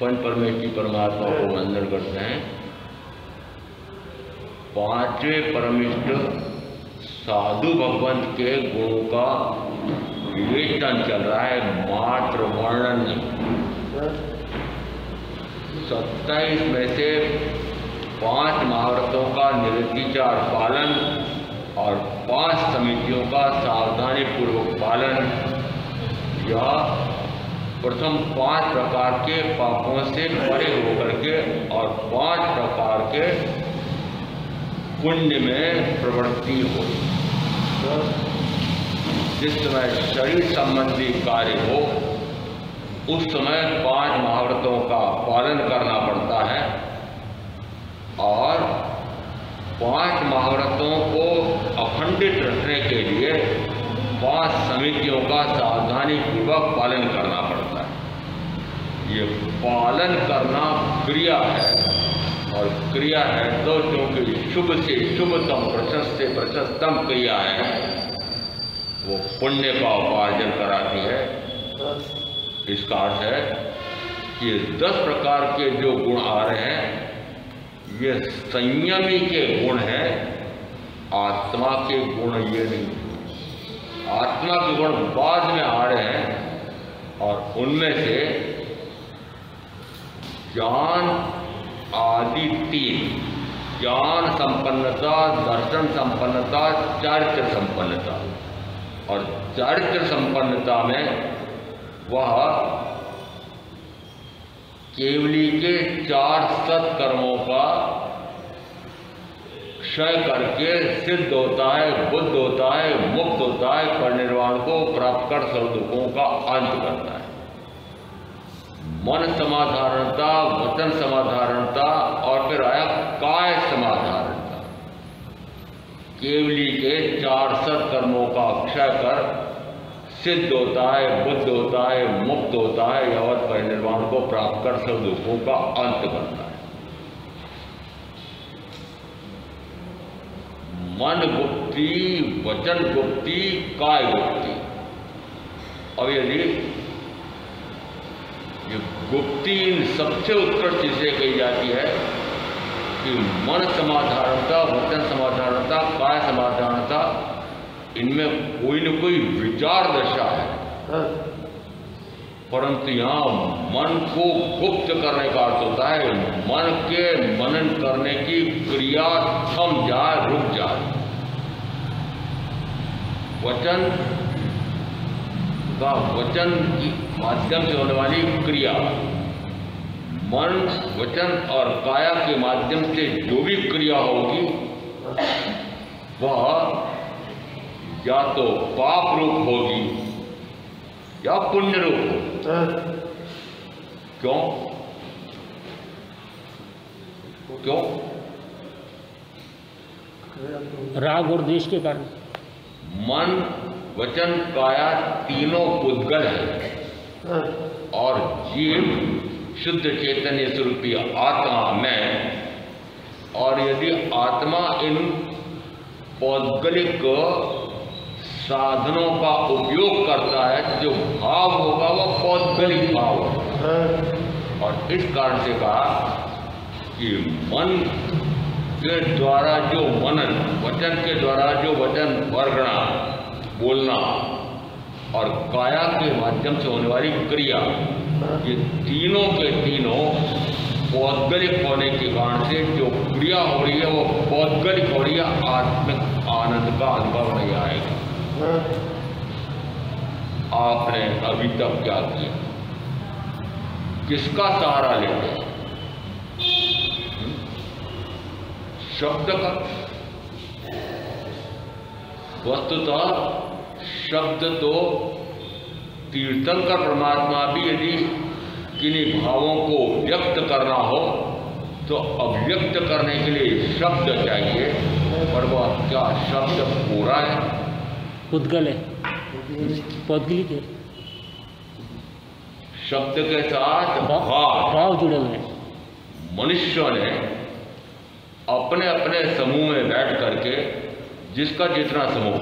पंच परमेश्वरी परमात्मा को वंदन करते हैं। पांचवें परमिष्ट साधु भगवंत के गुणों का विवेचन चल रहा है, मात्र वर्णन नहीं। 27 में से 5 महाव्रतों का निर्विचार पालन और 5 समितियों का सावधानी पूर्वक पालन, यह प्रथम 5 प्रकार के पापों से परे होकर के और 5 प्रकार के पुण्य में प्रवृत्ति हो। जिस समय शरीर संबंधी कार्य हो उस समय 5 महाव्रतों का पालन करना पड़ता है और 5 महाव्रतों को अखंडित रखने के लिए 5 समितियों का सावधानी पूर्वक पालन करना पड़ता है। ये पालन करना क्रिया है और क्रिया है तो क्योंकि शुभ से शुभतम, प्रशस्त से प्रशस्तम क्रिया है, वो पुण्य का उपार्जन कराती है। इसका अर्थ है कि 10 प्रकार के जो गुण आ रहे हैं ये संयमी के गुण हैं, आत्मा के गुण ये नहीं। आत्मा के गुण बाद में आ रहे हैं और उनमें से ज्ञान आदि 3, ज्ञान संपन्नता, दर्शन संपन्नता, चारित्र संपन्नता। और चारित्र संपन्नता में वह केवली के 4 सत्कर्मों का क्षय करके सिद्ध होता है, बुद्ध होता है, मुक्त होता है, परिनिर्वाण को प्राप्त कर सर्व दुखों का अंत करता है। मन समाधारणता, वचन समाधारणता और फिर आया काय समाधारणता। केवली के 4 सत्कर्मों का क्षय कर सिद्ध होता है, बुद्ध होता है, मुक्त होता है, यावत परिनिर्वाण को प्राप्त कर सर्व दुखों का अंत करता है। मन गुप्ती, वचन गुप्ती, काय गुप्ती। अब यदि ये गुप्ती इन सबसे उत्कृष्ट जिसे कही जाती है कि मन समाधानता, वचन समाधानता, काय समाधानता, इनमें कोई न कोई विचार दशा है। परंतु यहाँ मन को गुप्त करने का अर्थ होता है मन के मनन करने की क्रिया थम जाए, रुक जाए। वचन का, वचन की माध्यम से होने वाली क्रिया, मन, वचन और काया के माध्यम से जो भी क्रिया होगी वह या तो पाप रूप होगी या पुण्य रूप। क्यों? क्यों? राग और द्वेष के कारण। मन, वचन, काया तीनों पुद्गल है और जीव शुद्ध चैतन्य स्वरूपी आत्मा में, और यदि आत्मा इन पौद्गलिक साधनों का उपयोग करता है, जो भाव होगा वह पौद्गलिक भाव होगा। और इस कारण से कहा कि मन के द्वारा जो मनन, वचन के द्वारा जो वचन वर्गना, बोलना, और काया के माध्यम से होने वाली क्रिया, ये तीनों के तीनों पौद्गलिक होने के कारण से जो क्रिया हो रही है वो पौद्गलिक हो रही है, आत्मिक आनंद का अनुभव नहीं आएगा। आपने अभी तक क्या किया? किसका सहारा लेते हैं? शब्द का। वस्तुतः शब्द तो तीर्थंकर परमात्मा भी यदि किन्हीं भावों को व्यक्त करना हो तो अभिव्यक्त करने के लिए शब्द चाहिए, पर वह क्या शब्द पूरा है? पुद्गल है, पौद्गलिक है। शब्द के साथ भाव जुड़े हुए हैं। मनुष्यों ने अपने अपने समूह में बैठ करके, जिसका जितना समूह,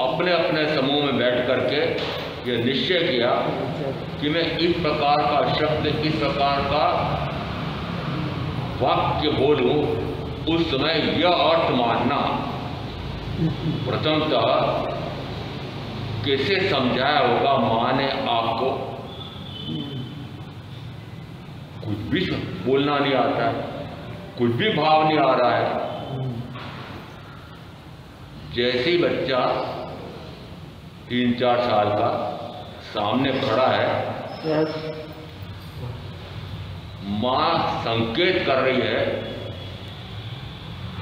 अपने अपने समूह में बैठ करके यह निश्चय किया कि मैं इस प्रकार का शब्द, इस प्रकार का वाक्य बोलूं, उस समय यह अर्थ मानना। प्रथमतः कैसे समझाया होगा माँ ने आपको? कुछ भी बोलना नहीं आता है, कुछ भी भाव नहीं आ रहा है। जैसे ही बच्चा 3-4 साल का सामने खड़ा है, माँ संकेत कर रही है,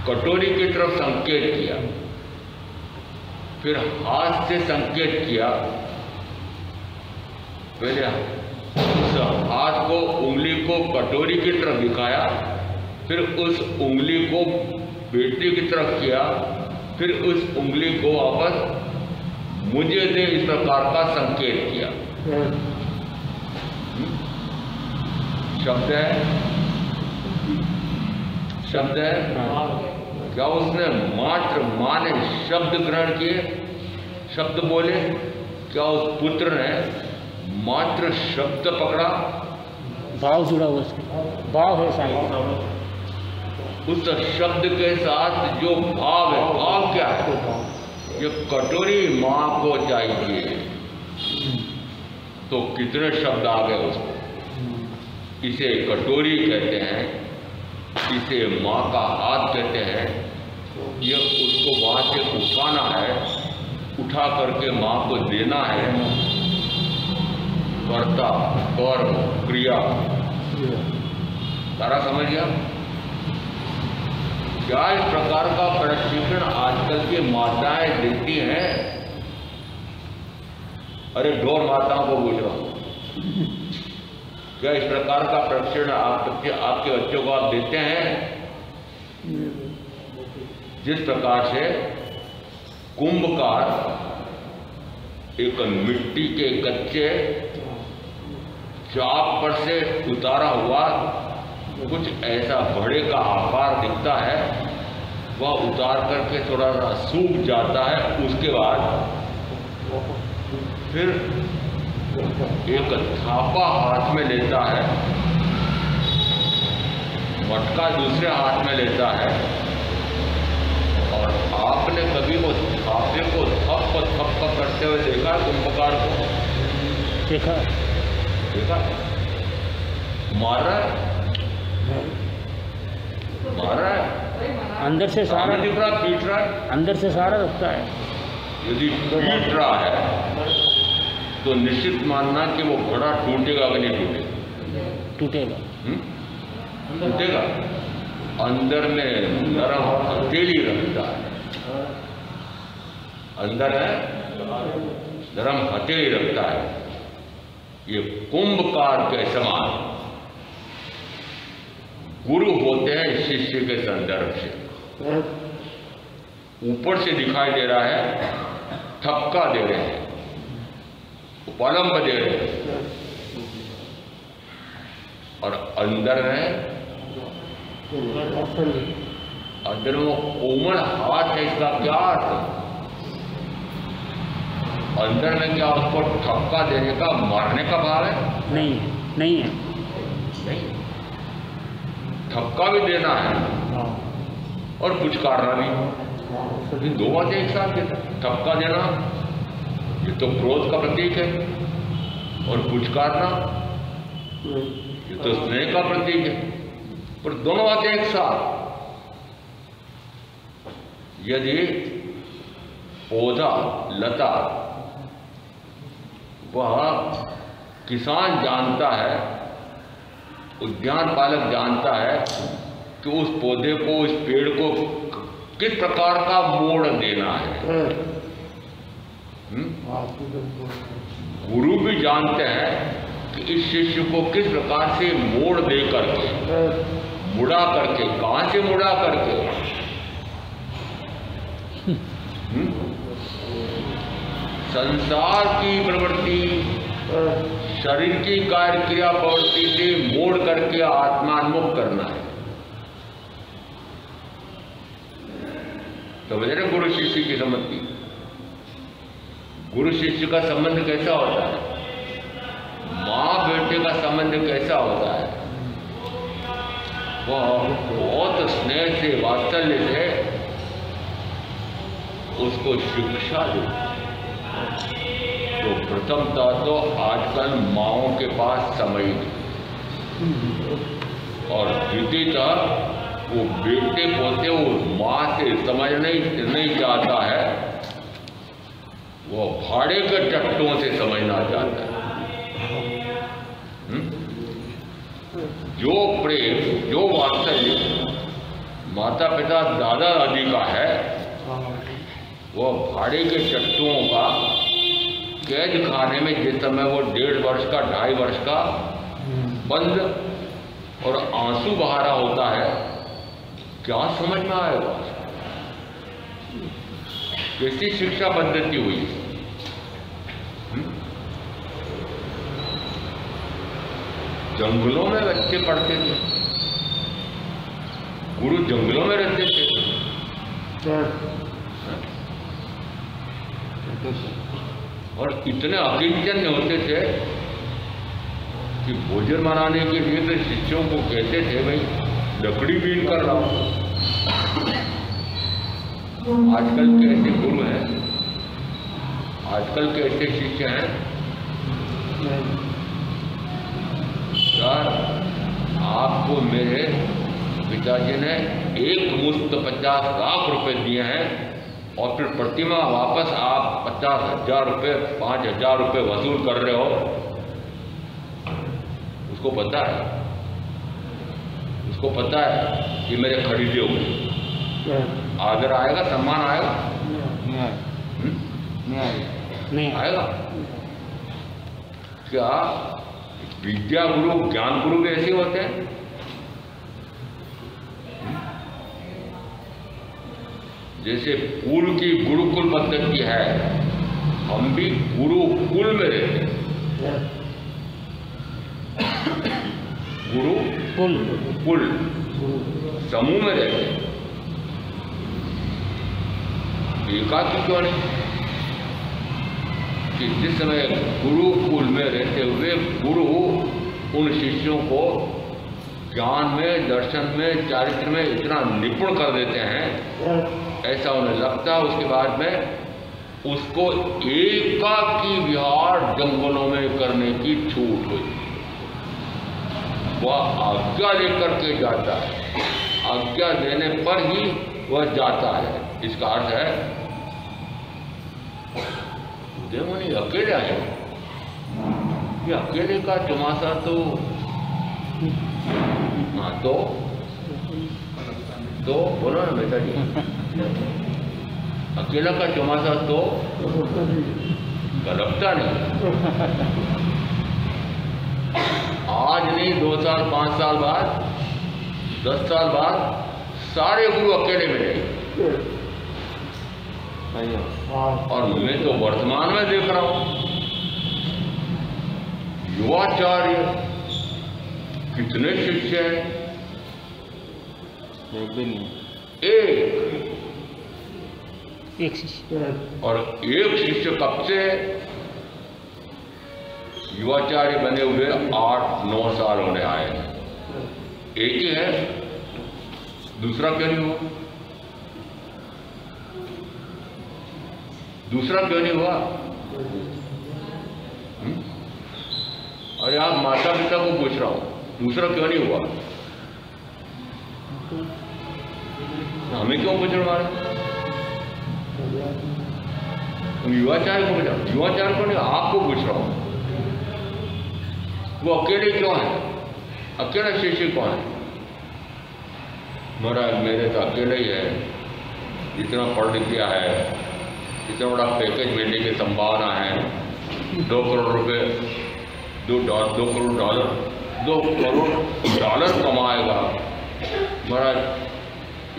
कटोरी की तरफ संकेत किया, फिर हाथ से संकेत किया, पहले उस हाथ को, उंगली को कटोरी की तरफ दिखाया, फिर उस उंगली को बेटी की तरफ किया, फिर उस उंगली को वापस मुझे दे, इस प्रकार का संकेत किया। शब्द है, शब्द है। क्या उसने मात्र, माँ ने शब्द ग्रहण किए, शब्द बोले? क्या उस पुत्र ने मात्र शब्द पकड़ा? भाव जुड़ा हुआ उसके, भाव है साथ। उस शब्द के साथ जो भाव है, भाव क्या है? ये कटोरी माँ को चाहिए, तो कितने शब्द आ गए उसको? इसे कटोरी कहते हैं, इसे माँ का हाथ कहते हैं। ये उसको वहाँ से उठाना है, उठा करके माँ को देना है। कर्ता, कर्म, क्रिया, सारा समझ गया? क्या इस प्रकार का प्रशिक्षण आजकल की माताएं देती हैं? अरे ढोर माताओं को पूछ रहा हूं, क्या इस प्रकार का प्रशिक्षण आपके बच्चों को आप देते हैं? जिस प्रकार से कुंभकार एक मिट्टी के कच्चे चाक पर से उतारा हुआ कुछ ऐसा घड़े का आकार दिखता है, वह उतार करके थोड़ा सा सूख जाता है। उसके बाद फिर एक थापा हाथ में लेता है, मटका दूसरे हाथ में लेता है, और आपने कभी वो थापे को थप करते हुए देखा कुंभकार को? देखा देखा? मार रहा है, अंदर से सारा दिख रहा, पीट रहा है। अंदर से सारा रखता है। यदि पीट रहा है तो निश्चित मानना कि वो घड़ा टूटेगा कि नहीं टूटेगा? टूटेगा। टूटेगा। अंदर में नरम हथेली रखता है, अंदर है नरम हथेली रखता है। ये कुंभकार के समान गुरु होते हैं शिष्य के संदर्भ से। ऊपर से दिखाई दे रहा है, ठपका दे रहे हैं, उपलम्ब दे रहे हैं, और अंदर है, अंदर वो कोमल हाथ है। इसका क्या अर्थ है? अंदर में क्या उसको ठपका देने का, मारने का भाव है? नहीं है, नहीं है, नहीं। ठपका भी देना है और पुचकारना भी, ये दो बातें एक साथ देता। ठपका देना ये तो क्रोध का प्रतीक है, और पुचकारना ये तो स्नेह का प्रतीक है, पर दोनों बातें एक साथ। यदि पौधा लता वह किसान जानता है, उद्यान पालक जानता है कि उस पौधे को, उस पेड़ को किस प्रकार का मोड़ देना है। गुरु भी जानते हैं कि इस शिष्य को किस प्रकार से मोड़ दे करके, मुड़ा करके, कहां से मुड़ा करके, संसार की प्रवृत्ति, शरीर की कार्य क्रिया प्रवृत्ति से मोड़ करके आत्मान्मुख करना है। तो मेरे गुरु शिष्य की संबंधी, गुरु शिष्य का संबंध कैसा होता है? माँ बेटे का संबंध कैसा होता है? वह बहुत स्नेह से, वात्सल्य से उसको शिक्षा देती। तो प्रथमतः तो आजकल माँओं के पास समय नहीं, और द्वितीयतः वो बेटे पोते वो माँ से समझ नहीं चाहता है, वो भाड़े के टट्टों से समझना चाहता है। जो प्रेम, जो वात्सल्य माता पिता दादा दादी का है, वो भाड़े के टट्टुओं का कैद खाने में जिस समय वो 1.5 वर्ष का, 2.5 वर्ष का बंद और आंसू बहा रहा होता है, क्या समझ में आएगा? कैसी शिक्षा पद्धति हुई? जंगलों में बच्चे पढ़ते थे, गुरु जंगलों में रहते थे, और इतने अकिंचन होते थे कि भोजन बनाने के लिए तो शिष्यों को कहते थे, भाई लकड़ी बीन कर रहा हूं। आजकल के ऐसे गुरु हैं, आजकल के ऐसे शिष्य हैं, सर आपको मेरे पिताजी ने एक मुश्त 50 लाख रुपए दिए हैं, और फिर प्रतिमा वापस आप 50,000 रुपये, 5,000 रुपये वसूल कर रहे हो। उसको पता है, उसको पता है कि मेरे खरीदे हुए। आदर आएगा, सम्मान आएगा? नहीं आएगा। क्या विद्या गुरु, ज्ञान गुरु भी ऐसे होते हैं? जैसे पूर्व की गुरुकुल पद्धति है, हम भी गुरुकुल में रहते हैं। गुरु कुल समूह में रहते हैं। एकाकी क्यों नहीं? कि जिस समय गुरुकुल में रहते हुए गुरु उन शिष्यों को ज्ञान में, दर्शन में, चारित्र में इतना निपुण कर देते हैं, ऐसा उन्हें लगता है। उसके बाद में उसको एकाकी विहार जंगलों में करने की छूट हुई। वह आज्ञा लेकर के जाता है, आज्ञा देने पर ही वह जाता है। इसका अर्थ है देवमुनि अकेले आए, ये अकेले का चौमासा तो हाँ तो बोलो ना बेटा जी, अकेला का चौमासा तो गलपता नहीं। आज नहीं, 2 साल 5 साल बाद, 10 साल बाद सारे गुरु अकेले मिलेंगे। और मैं तो वर्तमान में देख रहा हूं युवाचार्य कितने शिष्य हैं? एक भी नहीं, एक शिष्य। और एक शिष्य कब से युवाचार्य बने हुए 8-9 साल होने आए हैं, एक ही है, दूसरा क्यों नहीं हुआ? दूसरा क्यों नहीं हुआ? अरे आप माता पिता को पूछ रहा हूं, दूसरा क्यों नहीं हुआ? हमें क्यों पूछ रहे? युवाचार्य को पूछा, युवाचार्य को नहीं, आपको पूछ रहा हूं। वो अकेले क्यों है? अकेला शिष्य कौन है? महाराज मेरे तो अकेले ही है, इतना पढ़ लिख गया है, इतना बड़ा पैकेज मिलने की संभावना है, 2 करोड़ रुपए, 2 करोड़ डॉलर कमाएगा। महाराज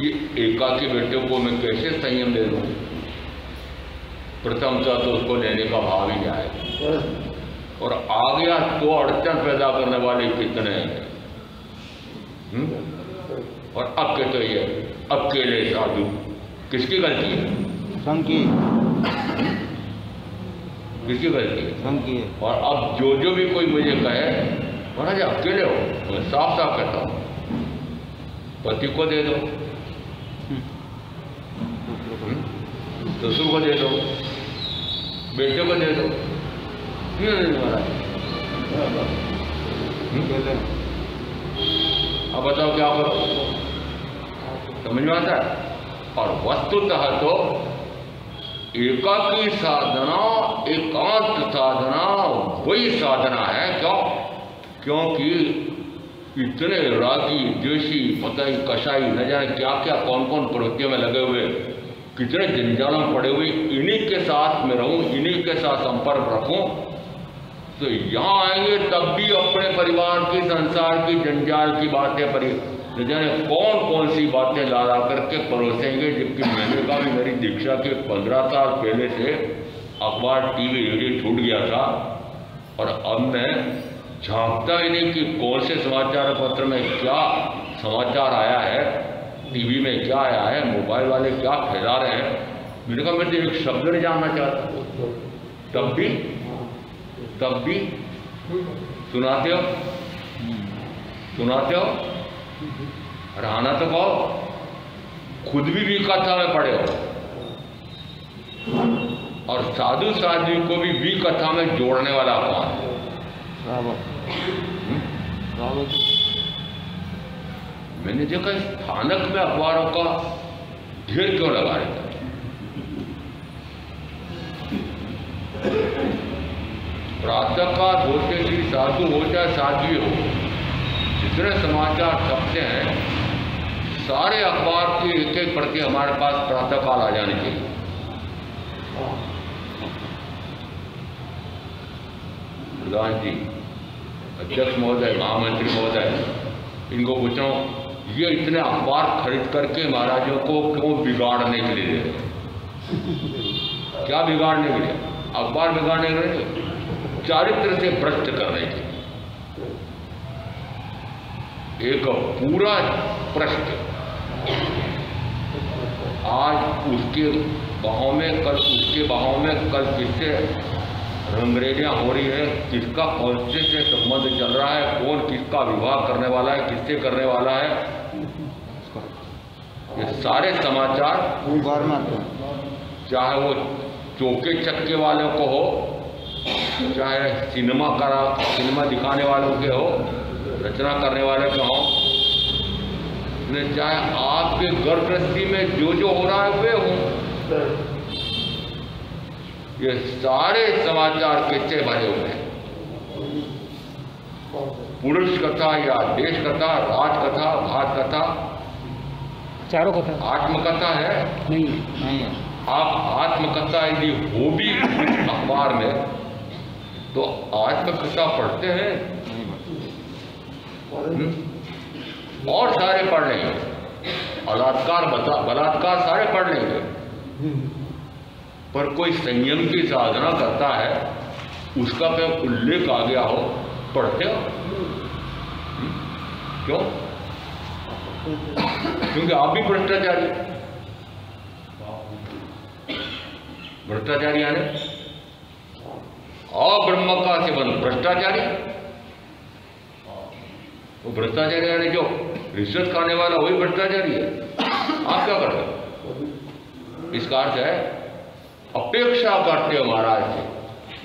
ये एकाकी बेटे को मैं कैसे संयम दे दूँ? प्रथमतः तो उसको लेने का भाव ही जाए, और आ गया तो अड़चन पैदा करने वाले कितने हैं। और अब कहते तो ये अकेले साधु, किसकी गलती है? संघ की। किसकी गलती है? संघ की। और अब जो भी कोई मुझे कहे महाराज अकेले हो, मैं साफ साफ कहता हूँ पति को दे दो, ससुर को दे दो, बेटे को दे दो, नहीं महाराज। अब बताओ क्या करो? समझ में आता है? और वस्तुतः तो एकाकी साधना, एकांत साधना वही साधना है। क्यों? क्योंकि इतने रागी, द्वेषी, पताई, कसाई, न जाने क्या क्या कौन कौन प्रवृत्तियों में लगे हुए, कितने जंजालों में पड़े हुए, इन्हीं के साथ में रहूं, इन्हीं के साथ संपर्क रखूं, तो यहाँ आएंगे तब भी अपने परिवार की, संसार की, जंजाल की बातें न जाने कौन कौन सी बातें ला ला करके परोसेंगे। जबकि मैंने कहा भी मेरी दीक्षा के 15 साल पहले से अखबार, टीवी, रेडियो छूट गया था, और अब मैं झांकता ही नहीं कि कौन से समाचार पत्र में क्या समाचार आया है, टीवी में क्या आया है, मोबाइल वाले क्या फैला रहे हैं। मैंने कहा मैं तो एक शब्द नहीं जानना चाहता। तब भी सुनाते हो, अरे आना तो कहो, खुद भी कथा में पढ़े हो, और साधु साधु को भी कथा में जोड़ने वाला कौन है? मैंने देखा स्थानक में अखबारों का ढेर क्यों लगा रहता है? प्रातःकाल होते ही साधु हो चाहे साध्वी हो, जितने समाचार छपते हैं सारे अखबार की एक एक प्रति हमारे पास प्रातःकाल आ जानी चाहिए। प्रधान जी, अध्यक्ष महोदय, महामंत्री महोदय, इनको पूछो ये इतने अखबार खरीद करके महाराजों को क्यों बिगाड़ने के लिए दे? क्या बिगाड़ने के लिए? अखबार बिगाड़ने के लिए, चारित्र से भ्रष्ट करने के लिए। एक पूरा पृष्ठ आज उसके बाहों में, कल उसके बाहों में, कल किससे रंगरेलियाँ हो रही है, किसका कौन से संबंध चल रहा है, कौन किसका विवाह करने वाला है, किससे करने वाला है, ये सारे समाचार चाहे वो चौके चक्के वालों को हो, चाहे सिनेमा दिखाने वालों के हो, रचना करने वाले के हो, चाहे आपके घर गृहस्थी में जो जो हो रहा है वे हो, ये सारे समाचार किससे भरे हुए हैं? पुरुष कथा या देश कथा, राज कथा, भात कथा, चारों कथा, आत्मकथा है नहीं है। आप आत्मकथा यदि हो भी अखबार में तो आत्मकथा पढ़ते हैं? और सारे पढ़ लेंगे, बलात्कार सारे पढ़ लेंगे, पर कोई संयम की साधना करता है, उसका कहीं उल्लेख आ गया हो, पढ़ते हो? क्यों? क्योंकि आप भी भ्रष्टाचारी यानी ब्रह्म का सेवन भ्रष्टाचारी, वो भ्रष्टाचारी यानी जो रिश्वत खाने वाला वही भ्रष्टाचारी है। आप क्या करते हो? इसका अर्थ है अपेक्षा करते हो महाराज से।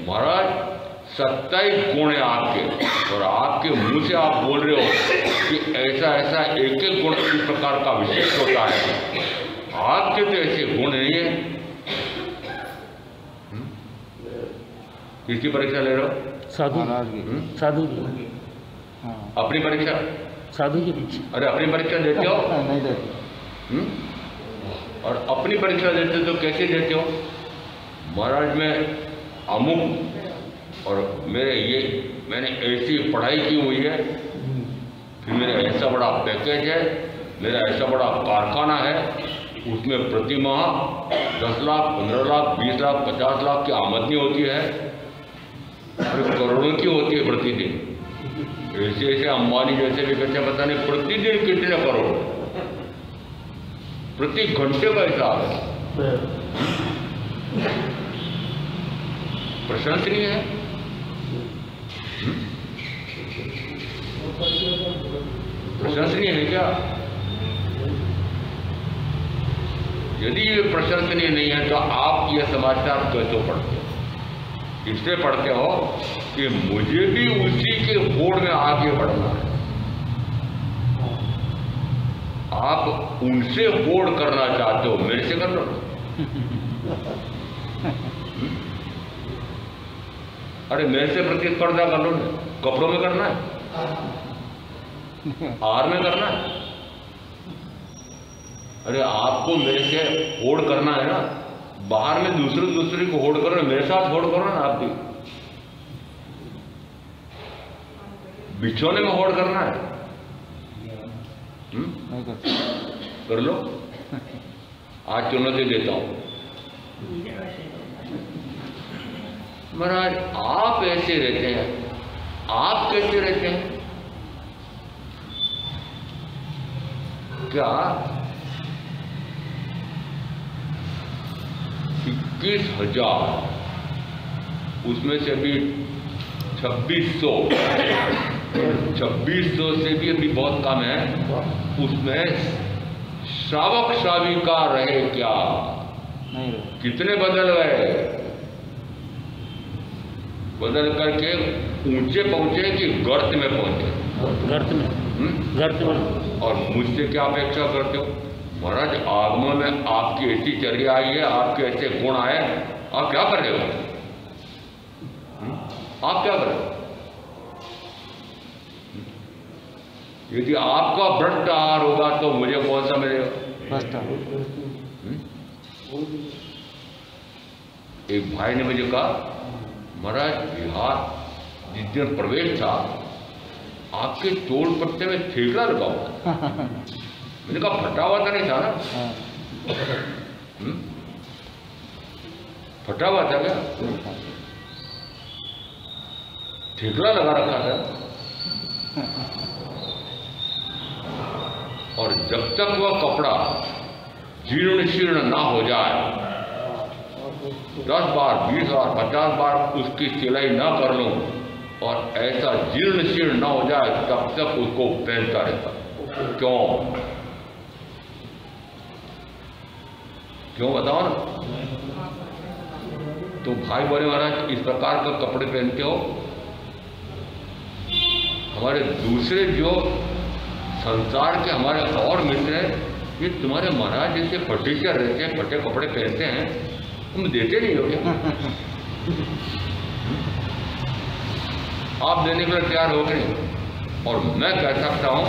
महाराज 27 गुण है आपके, और आपके मुंह से आप बोल रहे हो कि ऐसा ऐसा एक एक गुण इस प्रकार का विशेष होता है। आपके तो ऐसे गुण नहीं है। किसकी परीक्षा ले रहे हो? साधु साधु अपनी परीक्षा? साधु की परीक्षा। अरे अपनी परीक्षा देते हो? नहीं देते। और अपनी परीक्षा देते तो कैसे देते हो? महाराज मैं अमुक और मैंने ऐसी पढ़ाई की हुई है, फिर मेरा ऐसा बड़ा पैकेज है, मेरा ऐसा बड़ा कारखाना है, उसमें प्रति माह 10 लाख, 15 लाख, 20 लाख, 50 लाख की आमदनी होती है, करोड़ों की होती है प्रतिदिन। ऐसे ऐसे अंबानी जैसे भी बच्चे पता नहीं प्रतिदिन कितने करोड़, प्रति घंटे का हिसाब है। प्रशंसनीय है। प्रशंसनीय है क्या? यदि ये प्रशंसनीय नहीं है तो आप ये समाचार कैसे पढ़ते हो? इससे पढ़ते हो कि मुझे भी उसी के होड़ में आगे बढ़ना है। आप उनसे होड़ करना चाहते हो, मेरे से कर लो। अरे मेरे से प्रतिस्पर्धा कर लो ना। कपड़ों में करना है, हार में करना है। अरे आपको मेरे से होड़ करना है ना, बाहर में दूसरे को होड़ करो, मेरे साथ होड़ करो ना। आप भी बिछोने में होड़ करना है, कर लो। आज चुनौती देता हूं महाराज, आप ऐसे रहते हैं, आप कैसे रहते हैं? क्या 21,000 उसमें से भी 2600 से भी अभी बहुत कम है, उसमें श्रावक श्राविका रहे क्या? नहीं रहे। कितने बदल गए? बदल करके ऊंचे पहुंचे कि गर्त में पहुंचे? गर्त में। और मुझसे क्या अपेक्षा करते हो? महाराज आगमन में आपकी ऐसी चर्या आई है, आपके ऐसे गुण आए, आप क्या कर रहे हो? आप क्या कर रहे हो? यदि आपका भ्रष्ट आहार होगा तो मुझे कौन सा मिलेगा? भ्रष्ट। एक भाई ने मुझे कहा, महाराज बिहार जिस दिन प्रवेश था आपके चोल पट्टे में ठेकरा लगा हुआ। मैंने कहा फटा हुआ तो नहीं था ना? फटा हुआ था क्या? ठेकरा लगा रखा था। और जब तक वह कपड़ा जीर्ण शीर्ण ना हो जाए, 10 बार 20 बार 50 बार उसकी सिलाई ना कर लूं और ऐसा जीर्ण शीर्ण ना हो जाए तब तक उसको पहनता रहता। क्यों बताओ ना। तो भाई बोले महाराज इस प्रकार का कपड़े पहनते हो, हमारे दूसरे जो संसार के हमारे और मित्र हैं ये तुम्हारे महाराज जैसे फटीचर रहते हैं, फटे कपड़े पहनते हैं, तुम देते नहीं हो क्या? आप देने के लिए तैयार हो गए। और मैं कह सकता हूँ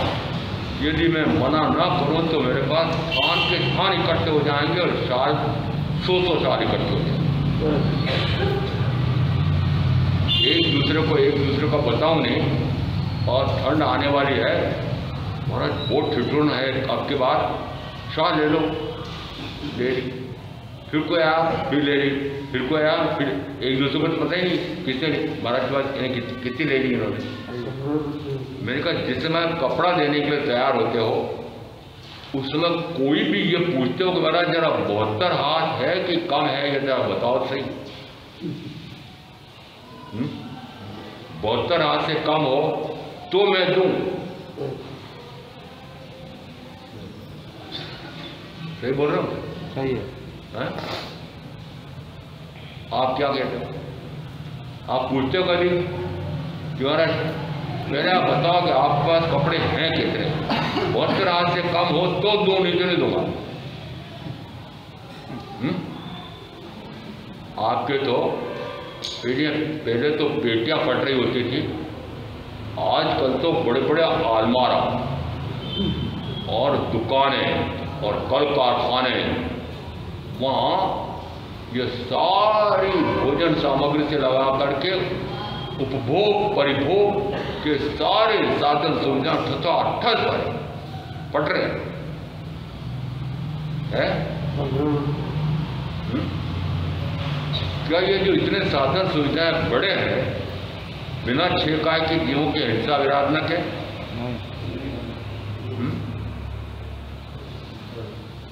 यदि मैं मना ना करूँ तो मेरे पास थान के थान इकट्ठे हो जाएंगे और साल 100 साल इकट्ठे हो जाएंगे। एक दूसरे को बताऊँ नहीं। और ठंड आने वाली है महाराज, बहुत ठिठुरन है, अब के बाद शाह ले लो, ले ली, फिर कोई आया फिर ले ली, फिर कोई आया फिर, एक दूसरे को तो पता ही नहीं किसने महाराज के पास कितनी ले ली इन्होंने। मैंने कहा जिस समय कपड़ा देने के लिए तैयार होते हो उस समय कोई भी ये पूछते हो कि महाराज जरा 72 हाथ है कि कम है, ये जरा बताओ सही। 72 हाथ से कम हो तो मैं दूं। सही बोल रहा हूँ? सही है। आप क्या कहते हो? आप पूछते हो कभी कि महाराज पहले आप बताओ कि आपके पास कपड़े हैं कितने, 72 हाथ से कम हो तो दो, नहीं तो नहीं दूंगा। आपके तो पहले तो पेटियां फट रही होती थी, आजकल तो बड़े बड़े आलमारा और दुकानें और कल कारखाने, वहाँ ये सारी भोजन सामग्री से लगा करके उपभोग परिभोग के सारे साधन सुविधा ठस पट रहे हैं। क्या ये जो इतने साधन सुविधाएं बड़े हैं बिना 6 काय के जीवों की हिंसा विराट न के?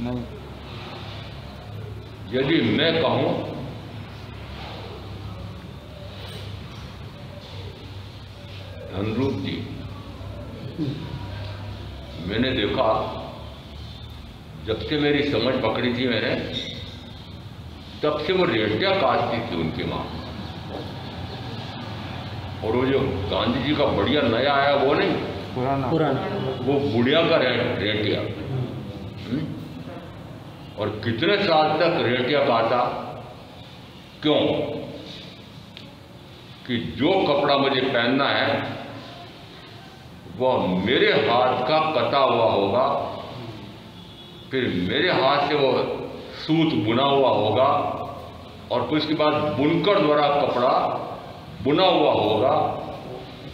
नहीं। यदि मैं कहूं धनरूप जी, मैंने देखा जब से मेरी समझ पकड़ी थी मैंने, तब से वो रेटियां काटती थी उनकी माँ। और वो जो गांधी जी का बढ़िया नया आया वो नहीं, पुराना वो बुढ़िया का रेटिया। और कितने साल तक रेटिया काटा? क्यों? कि जो कपड़ा मुझे पहनना है वह मेरे हाथ का कटा हुआ होगा, फिर मेरे हाथ से वो सूत बुना हुआ होगा, और फिर उसके बाद बुनकर द्वारा कपड़ा बुना हुआ होगा,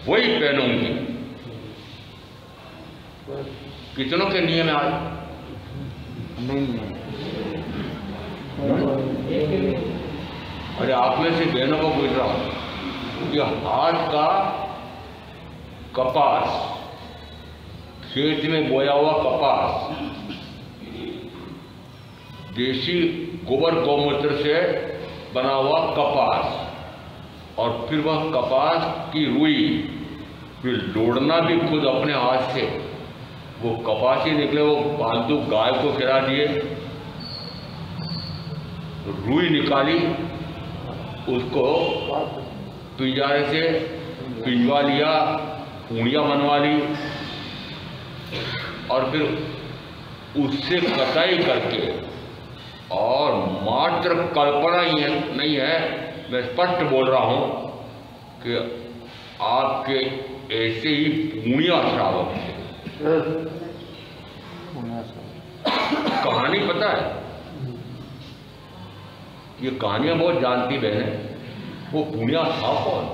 वही पहनूंगी। कितनों के नियम है आज? नहीं। अरे आप में से बहनों को पूछ रहा हूं कि हाथ का कपास, खेत में बोया हुआ कपास, देशी गोबर गौमूत्र से बना हुआ कपास, और फिर वह कपास की रुई फिर लोड़ना भी खुद अपने हाथ से। वो कपास ही निकले, वो पालतू गाय को खिला दिए, रुई निकाली, उसको पिंजारे से पिंजवा लिया, पूड़ियाँ बनवा ली, और फिर उससे कटाई करके, और मात्र कल्पना ही नहीं है, मैं स्पष्ट बोल रहा हूँ कि आपके ऐसे ही पूड़ियाँ श्रावक थे। कहानी पता है? ये कहानियां बहुत जानती बहनें। वो पुण्या था कौन?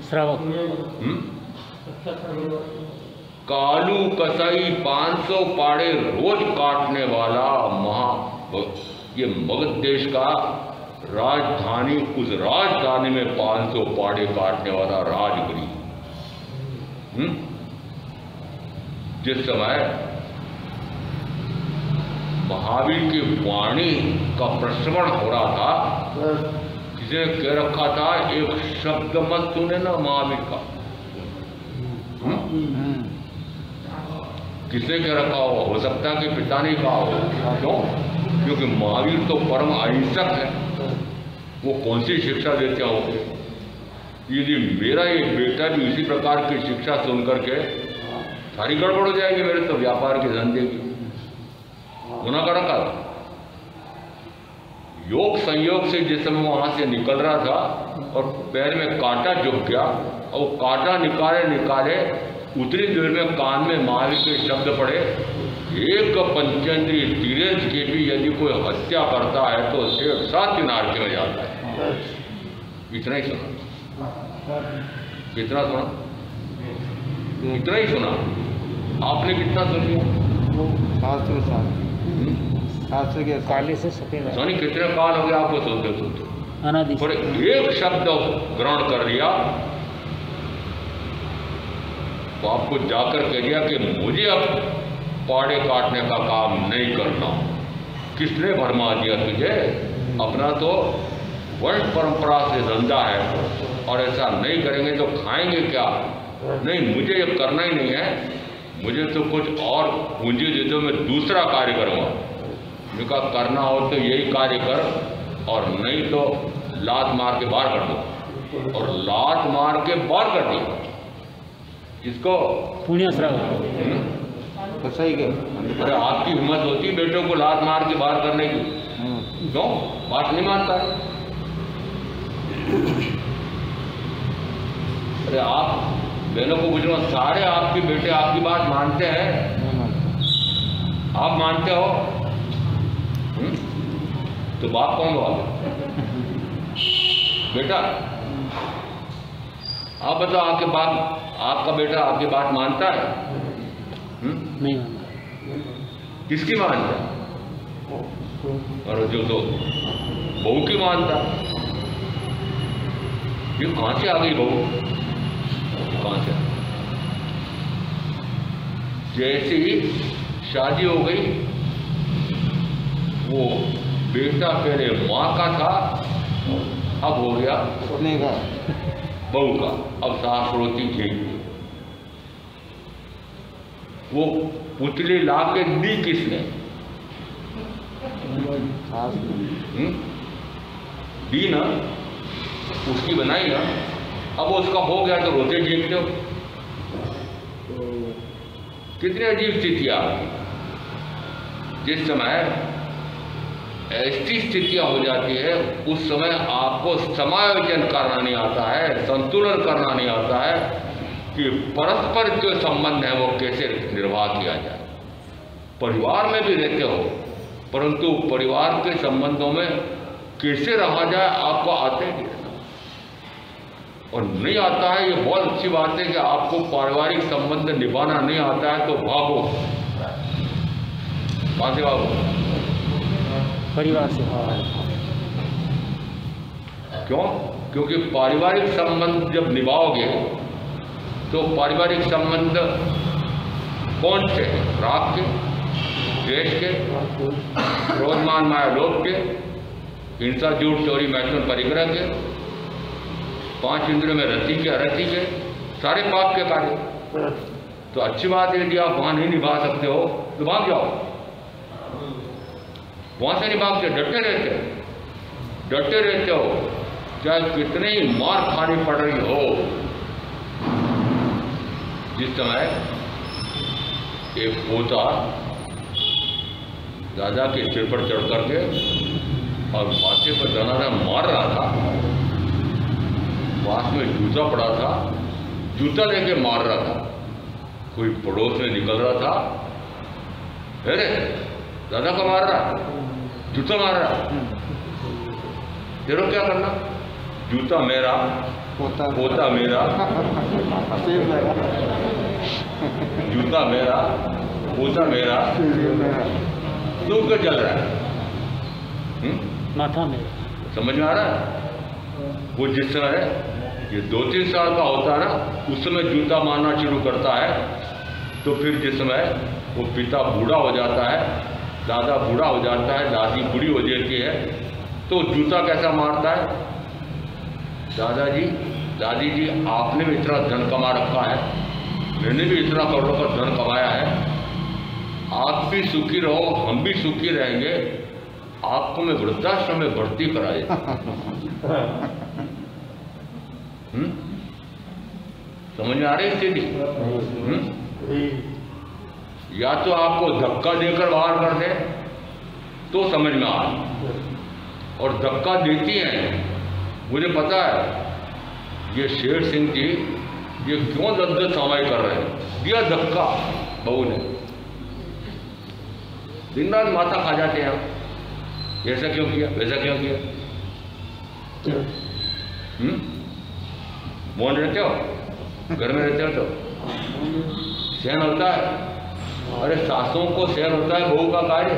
श्रावक। कालू कसाई 500 पाड़े रोज काटने वाला ये मगध देश का राजधानी, उस राजधानी में 500 पाड़े काटने वाला राजगिरी। जिस समय महावीर की वाणी का प्रश्रवण हो रहा था, किसी ने कह रखा था एक शब्द मत सुने ना महावीर का। किसने कह रखा हो सकता है कि पिता ने कहा हो। क्यों? क्योंकि महावीर तो परम अहिंसक है, वो कौन सी शिक्षा देते होंगे। यदि मेरा एक बेटा भी इसी प्रकार की शिक्षा सुन करके, सारी गड़बड़ हो जाएगी मेरे तो व्यापार के धंधे की। गुना का रखा था। योग संयोग से जिस समय वहां से निकल रहा था और पैर में कांटा झुक गया और कांटा निकाले निकाले उतनी देर में कान में महावीर के शब्द पड़े, एक पंचेंद्रीय तीरेंद्र की भी यदि कोई हत्या करता है तो 7 दिन नरक में जाता है। इतना ही सुना, कितना सुना, इतना ही सुना। आपने कितना सुन लिया? शास्त्र के काले से सफेद सोनी कितने काल हो गया आपको सुनते सुनते? अनादि और एक शब्द ग्रहण कर लिया तो आपको जाकर कह दिया कि मुझे अब पाड़े काटने का काम नहीं करना। किसने भरमा दिया तुझे? अपना तो वर्ण परंपरा से धंधा है और ऐसा नहीं करेंगे तो खाएंगे क्या? नहीं, मुझे ये करना ही नहीं है, मुझे तो कुछ और पूंजी दे दो, मैं दूसरा कार्य करूँगा। उनका करना हो तो यही कार्य कर और नहीं तो लात मार के बाहर कर दो। और लात मार के बाहर कर दी इसको पुण्य श्राव। तो सही के अरे आपकी हिम्मत होती बेटों को लात मार के बाहर करने की? क्यों? बात नहीं मानता है। अरे आप बहनों को पूछो, सारे आपके बेटे आपकी बात मानते हैं? आप मानते हो? तो बाप कौन हुआ बेटा? आप बताओ, आपके बाप, आपका बेटा आपकी बात मानता है? नहीं मानता। किसकी मानता है? और जो तो बहू की मानता। ये कहां से आ गई बहू? कहां से? जैसे ही शादी हो गई, वो बेटा पहले माँ का था, अब हो गया बहू का। अब सास रोती थी, वो पुतली ला के दी किसने? दी ना, उसकी बनाई ना। अब उसका हो गया तो रोते देखते हो। कितनी अजीब स्थिति आपकी। जिस समय ऐसी स्थितियां हो जाती है उस समय आपको समायोजन करना नहीं आता है, संतुलन करना नहीं आता है कि परस्पर जो संबंध है वो कैसे निर्वाह किया जाए। परिवार में भी रहते हो परंतु परिवार के संबंधों में कैसे रहा जाए आपको आते नहीं, और नहीं आता है। ये बहुत अच्छी बात है कि आपको पारिवारिक संबंध निभाना नहीं आता है तो भागो। कहाँ से भागो? परिवार से। क्यों? क्योंकि पारिवारिक संबंध जब निभाओगे तो पारिवारिक संबंध कौन से? राग के, द्वेष के, क्रोध मान माया लोभ के, हिंसा झूठ चोरी मैथुन परिग्रह के, 5 इंद्रियों में रति के अरति के, सारे पाप के कार्य। तो अच्छी बात है, यदि आप वहां नहीं निभा सकते हो तो भाग जाओ। वहां से नहीं भागते, डटे रहते हो, चाहे कितनी ही मार खानी पड़ रही हो। जिस समय एक पोता दादा के सिर पर चढ़ करके और माथे पर दनादन मार रहा था, पास में जूता पड़ा था, जूता लेके मार रहा था, कोई पड़ोस में निकल रहा था, अरे दादा को मार रहा, जूता मार रहा, तेरे क्या करना? जूता मेरा, पोता मेरा, जूता मेरा, पोता मेरा, तू क्यों चल रहा है? माथा में। समझ में आ रहा है? वो जिस समय ये 2-3 साल का होता है ना, उस समय जूता मारना शुरू करता है। तो फिर जिस समय वो पिता बूढ़ा हो जाता है दादा बूढ़ा हो जाता है, दादी बूढ़ी हो जाती है, तो जूता कैसा मारता है? दादाजी, दादी जी, आपने भी इतना धन कमा रखा है, मैंने भी इतना करोड़ों का धन कमाया है, आप भी सुखी रहो, हम भी सुखी रहेंगे, आपको मैं वृद्धाश्रम में भर्ती कराए। समझ में आ रही स्थिति? या तो आपको धक्का देकर बाहर कर दे तो समझ में आ, और धक्का देती हैं। मुझे पता है ये शेर सिंह जी ये क्यों दर्द समाई कर रहे हैं, दिया धक्का बहू ने, दिन रात माथा खा जाते हैं, ऐसा क्यों किया, वैसा क्यों किया? मौन रहते हो, घर में रहते हो तो सहन होता है। अरे सासों को सहन होता है, बहू का कार्य।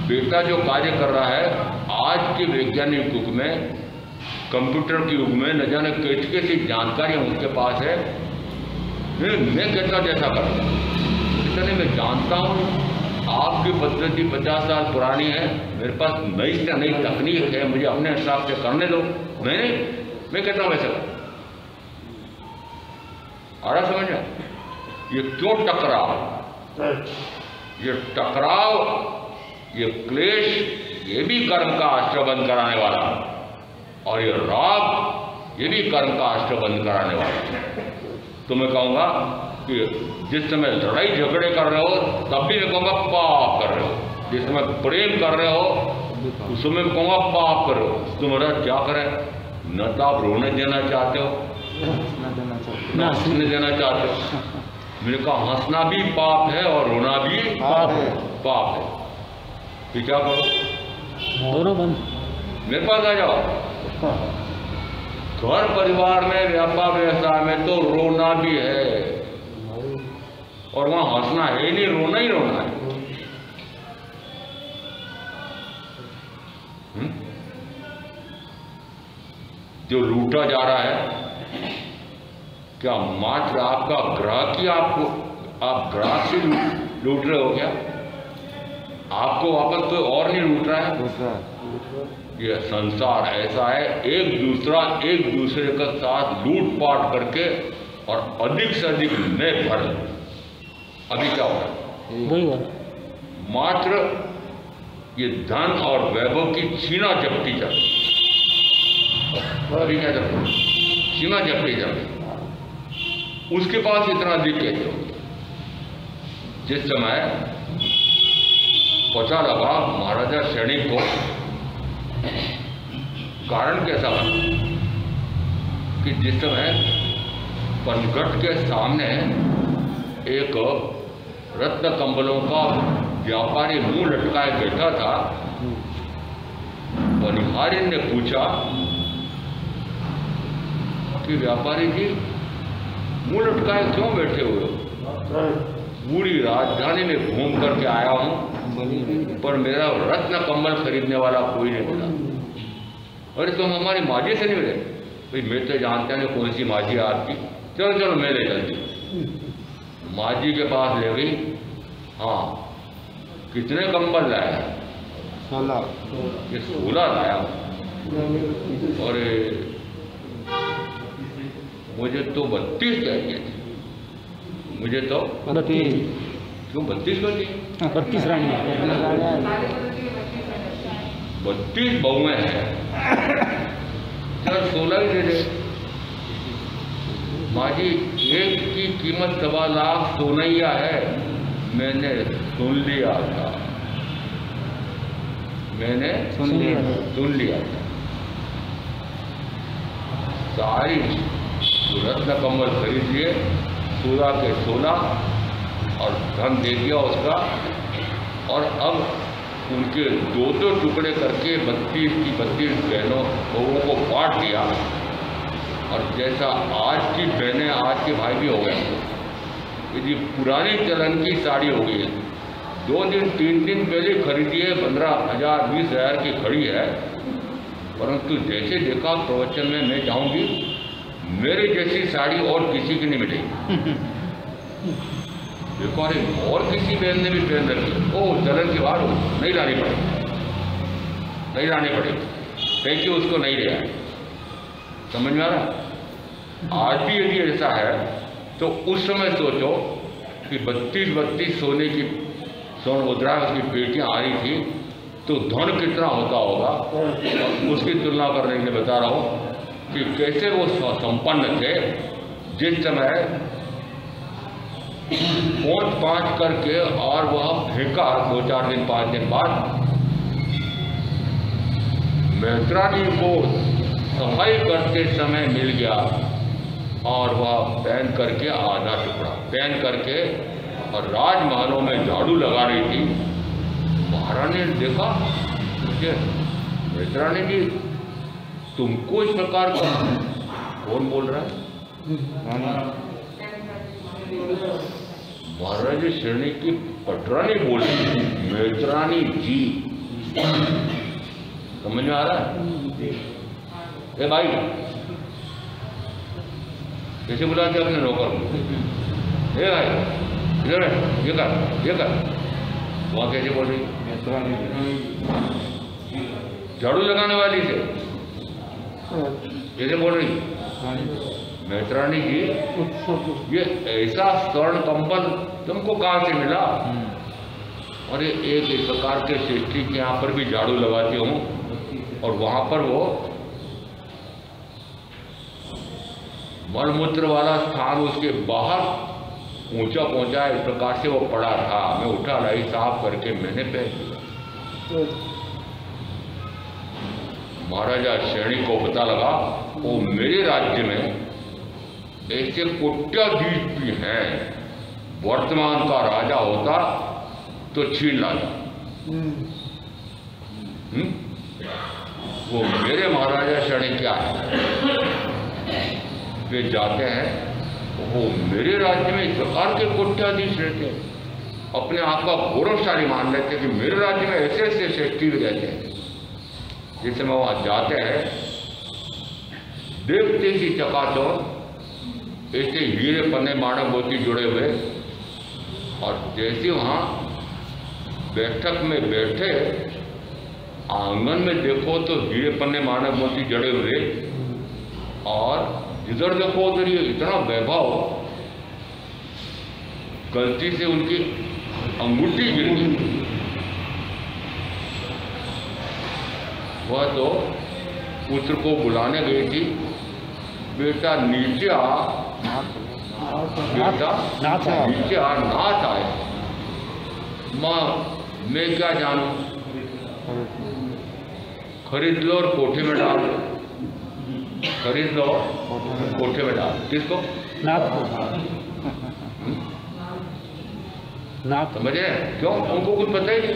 बेटा जो कार्य कर रहा है आज के वैज्ञानिक युग में, कंप्यूटर के युग में, न जाने कैसी कैसी जानकारियां उनके पास है। मैं कहता जैसा करता इतने मैं जानता हूँ। आपकी पद्धति 50 साल पुरानी है, मेरे पास नई से नई तकनीक है, मुझे अपने हिसाब से करने दो। नहीं, मैं कहता हूँ वैसे आ रहा समझ में? ये क्यों टकराव, ये टकराव, ये क्लेश, ये भी कर्म का आश्रय बंद कराने वाला, और ये राग ये भी कर्म का आश्रय बंद कराने वाला। तो मैं कहूँगा कि जिस समय लड़ाई झगड़े कर रहे हो तब भी मैं कहूँगा पाप कर रहे हो, जिस समय प्रेम कर रहे हो उस समय मैं कहूँगा पाप कर रहे हो। तुम्हारा क्या करें, न तो आप रोने देना चाहते हो, न हंसने देना चाहते हो। मैंने कहा हंसना भी पाप है और रोना भी पाप है। फिर क्या करो, दोनों बंद। मेरे पास आ जाओ। घर परिवार में, व्यापार व्यवसाय में तो रोना भी है, और वहां हंसना है ही नहीं, रोना ही रोना है। जो लूटा जा रहा है, क्या मात्र आपका ग्राहक ही आपको, आप ग्राहक से लूट रहे हो क्या? आपको वापस कोई और नहीं लूट रहा है। ये संसार ऐसा है, एक दूसरे के साथ लूटपाट करके और अधिक से अधिक मैं भर। अभी क्या हो रहा है? वही है, मात्र ये धन और वैभव की छीना झपटी चल रही। अभी क्या चल रहा है? छीना झपटी चल रही। उसके पास इतना अधिक कैसे हो? जिस समय पता लगा महाराजा सैनिक को, कारण कैसा बना कि जिस समय पनघट के सामने एक रत्न कंबलों का व्यापारी मुंह लटकाए बैठा था, बनिहारी ने पूछा कि व्यापारी जी मुंह लटकाए क्यों बैठे हुए हो? पूरी राजधानी में घूम करके आया हूं, पर मेरा रत्न कंबल खरीदने वाला कोई नहीं मिला। अरे तुम हमारी माजी से नहीं मिले? भाई मैं तो जानते हैं कौन सी माजी है आपकी, चलो चलो मैं ले चलती। माजी के पास ले गई। हाँ, कितने कंबल लाया? 16। ये 16 लाया। और मुझे तो 32 चाहिए थे। मुझे तो 32। क्यों 32 कर दी? 32 रानी 32 बहुएं हैं, चल 16 ही दे दे। माँ जी एक की कीमत 1.25 लाख सोनैया है। मैंने सुन लिया था, मैंने सुन लिया था। सारी रत्न कमल खरीद लिए, 16 के 16, और धन दे दिया उसका। और अब उनके 2 टुकड़े करके 32 की 32 बहनों बहुओं को बांट दिया। और जैसा आज की बहनें आज के भाई भी हो गए, यदि पुरानी चलन की साड़ी हो गई है, 2 दिन 3 दिन पहले खरीदी है, 15,000 20,000 की खड़ी है, परंतु जैसे देखा प्रवचन में मैं जाऊंगी, मेरे जैसी साड़ी और किसी की नहीं मिलेगी। एक और किसी बहन ने भी पहन रखी, ओ जलन की बात हो, नहीं लानी पड़ेगी, नहीं लानी पड़ेगी, क्योंकि उसको नहीं लिया है। समझ में आ रहा? आज भी यदि ऐसा है तो उस समय सोचो कि 32 सोने की स्वर्ण मुद्रा उसकी पेटियां आ रही थी, तो धन कितना होता होगा, उसकी तुलना करने के लिए बता रहा हूँ कि कैसे वो संपन्न थे। जिस समय 5 करके और वह फेंका 2-4 दिन 5 दिन बाद, मैत्रानी को सफाई करते समय मिल गया और वह पहन करके आधा टुकड़ा पहन करके और राजमहलों में झाड़ू लगा रही थी। महारानी ने देखा, मुझे मैत्रानी जी तुमको इस प्रकार का कौन बोल रहा है? महाराज श्रेणी की पटरानी बोल रही है, मैत्रानी जी। समझ में आ रहा है? ए भाई, कैसे बुलाते अपने नौकर को? ए भाई इधर है, ये कर। वहाँ कैसे बोल रही? झाड़ू लगाने वाली से कैसे बोल रही? मैत्रानी जी, ये ऐसा स्वर्ण कंबल तुमको कहाँ से मिला? और ये एक इस प्रकार के सृष्टि के यहाँ पर भी झाड़ू लगाती हूँ और वहाँ पर वो मलमूत्र वाला स्थान उसके बाहर ऊंचा पहुंचा, इस प्रकार से वो पड़ा था। मैं उठा लाई, साफ करके मैंने पहन लिया। महाराजा श्रेणी को पता लगा वो मेरे राज्य में ऐसे कोट्याधीश भी हैं, वर्तमान का राजा होता तो छीन लाता। वो मेरे महाराजा श्रेणी क्या है? वे जाते हैं, वो मेरे राज्य में इस प्रकार के कोट्याधीश रहते हैं, अपने आप का गौरवशाली मान लेते हैं कि मेरे राज्य में ऐसे ऐसे श्रेष्ठी भी रहते हैं। जिस समय वहाँ जाते हैं, देखते ही चकाचौंध ऐसे हीरे पन्ने मानव मोती जुड़े हुए, और जैसे वहाँ बैठक में बैठे, आंगन में देखो तो हीरे पन्ने मानव मोती जड़े हुए, और इधर देखो उधर ये इतना वैभव, गलती से उनकी अंगूठी गिर गई। वह तो पुत्र को बुलाने गई थी, बेटा नीचे आ, बेटा नीचे आ, नाथ आए। माँ मैं क्या जानूं, खरीद लो और कोठे में डाल, खरीद लो कोठे में डाल। किसको? नाथ को। नाथ समझे? क्यों? उनको कुछ पता ही नहीं,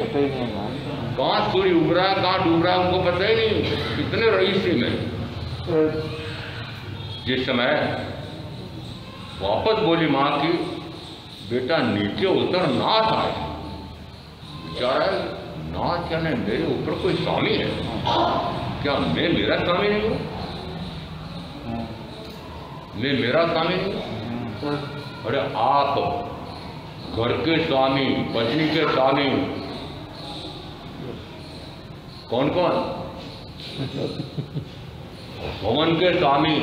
कहाँ सूर्य उग रहा है कहाँ डूब रहा है उनको पता ही नहीं, कितने रईसी में। जिस समय वापस बोली माँ की, बेटा नीचे उतर, नाथ आए। बेचारा नाथ क्या नहीं, मेरे ऊपर कोई स्वामी है क्या? मैं मेरा स्वामी नहीं हूँ, मैं मेरा स्वामी नहीं हूँ। अरे आप घर के स्वामी, पत्नी के स्वामी, कौन कौन? भवन के स्वामी,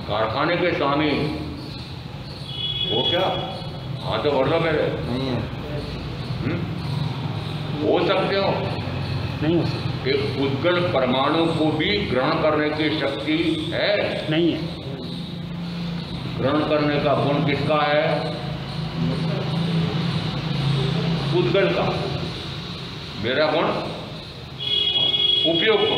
कारखाने के स्वामी, वो क्या? हाँ तो बढ़ लो मेरे, हो सकते हो? नहीं हो सकते। एक उद्गल परमाणु को भी ग्रहण करने की शक्ति है? नहीं है। ग्रहण करने का गुण किसका है? उद्गल का। मेरा गुण उपयोग को,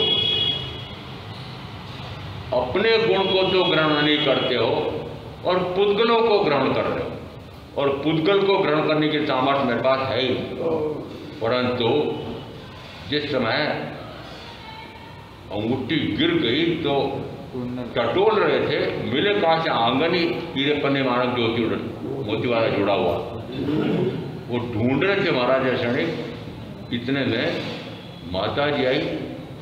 अपने गुण को तो ग्रहण नहीं करते हो और पुद्गलों को ग्रहण कर रहे हो, और पुद्गल को ग्रहण करने की सामर्थ्य मेरे पास है ही। परंतु जिस समय अंगूठी गिर गई तो टटोल रहे थे, मिले कहाँ से? आंगन ही हीरे पन्ने मानव ज्योति मोती वाला जुड़ा हुआ, वो ढूंढ रहे थे महाराजा क्षणिक। इतने में माता जी आई,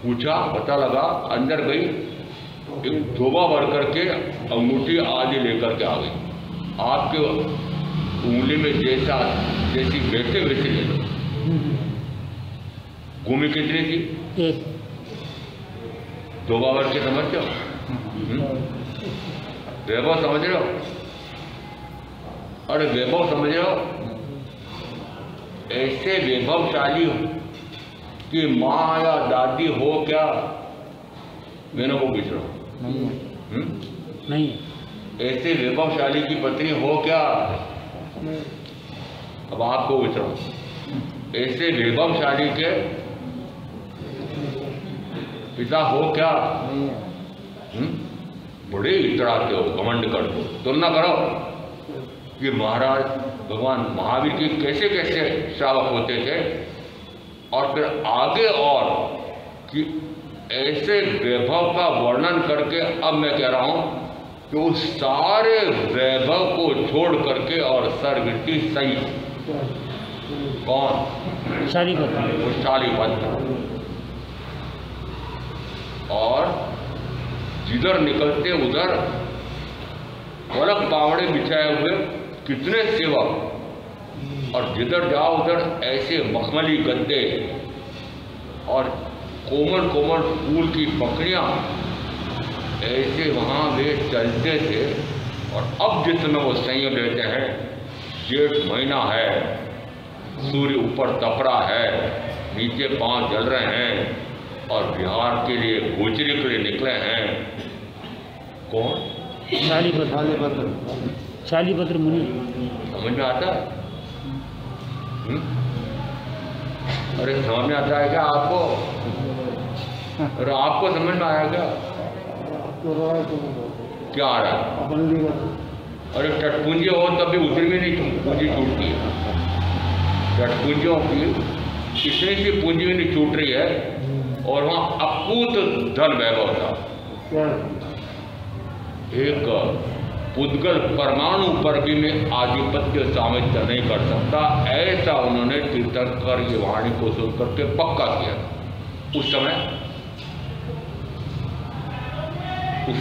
पूछा, पता लगा, अंदर गई, एक धोबा भर करके अंगूठी आदि लेकर के आ गई। आपके उंगली में जैसी वैसे वैसे ले लो। भूमि कितनी थी? एक। 2 बाबर के समझते हो? वैभव समझ रहे हो? अरे वैभव समझ रहे हो? ऐसे वैभवशाली हो कि माँ या दादी हो क्या? मैंने को पूछ रहा हूँ। नहीं। ऐसे वैभवशाली की पत्नी हो क्या? अब आपको पूछ रहा हूँ, ऐसे वैभवशाली के पिता हो क्या? बड़े इतराते हो, घमंड करते हो। तुलना करो कि महाराज भगवान महावीर के कैसे कैसे श्रावक होते थे, और फिर आगे और कि ऐसे वैभव का वर्णन करके अब मैं कह रहा हूं कि उस सारे वैभव को छोड़ करके और सर्वृत्ति सही कौन? शालीपत्र। वो शालीपत्र। और जिधर निकलते उधर पलक पावड़े बिछाए हुए कितने सेवक, और जिधर जाओ उधर ऐसे मखमली गद्दे और कोमल कोमल फूल की पकड़ियाँ, ऐसे वहाँ वे चलते थे। और अब जितना वो संयम लेते हैं, जेठ महीना है, सूर्य ऊपर तप रहा है, नीचे पांव जल रहे हैं, और बिहार के लिए गोचरी के लिए निकले हैं। कौन? शालीपत्र। शालीपत्र मुनि। समझ में आता है? अरे समझ में आता है क्या आपको? अरे आपको समझ में आया क्या? क्या आ रहा है? अरे टटपुंजी हो तब भी उतरी भी नहीं, पूंजी छूटती है। टटपुंजियों की इतनी सी पूंजी भी नहीं छूट रही है, और वहाँ अपूत धन वैभव था। एक पुद्गल परमाणु पर भी मैं आधिपत्य सामित्य नहीं कर सकता, ऐसा उन्होंने तीर्थंकर की वाणी को सुन करके पक्का किया। उस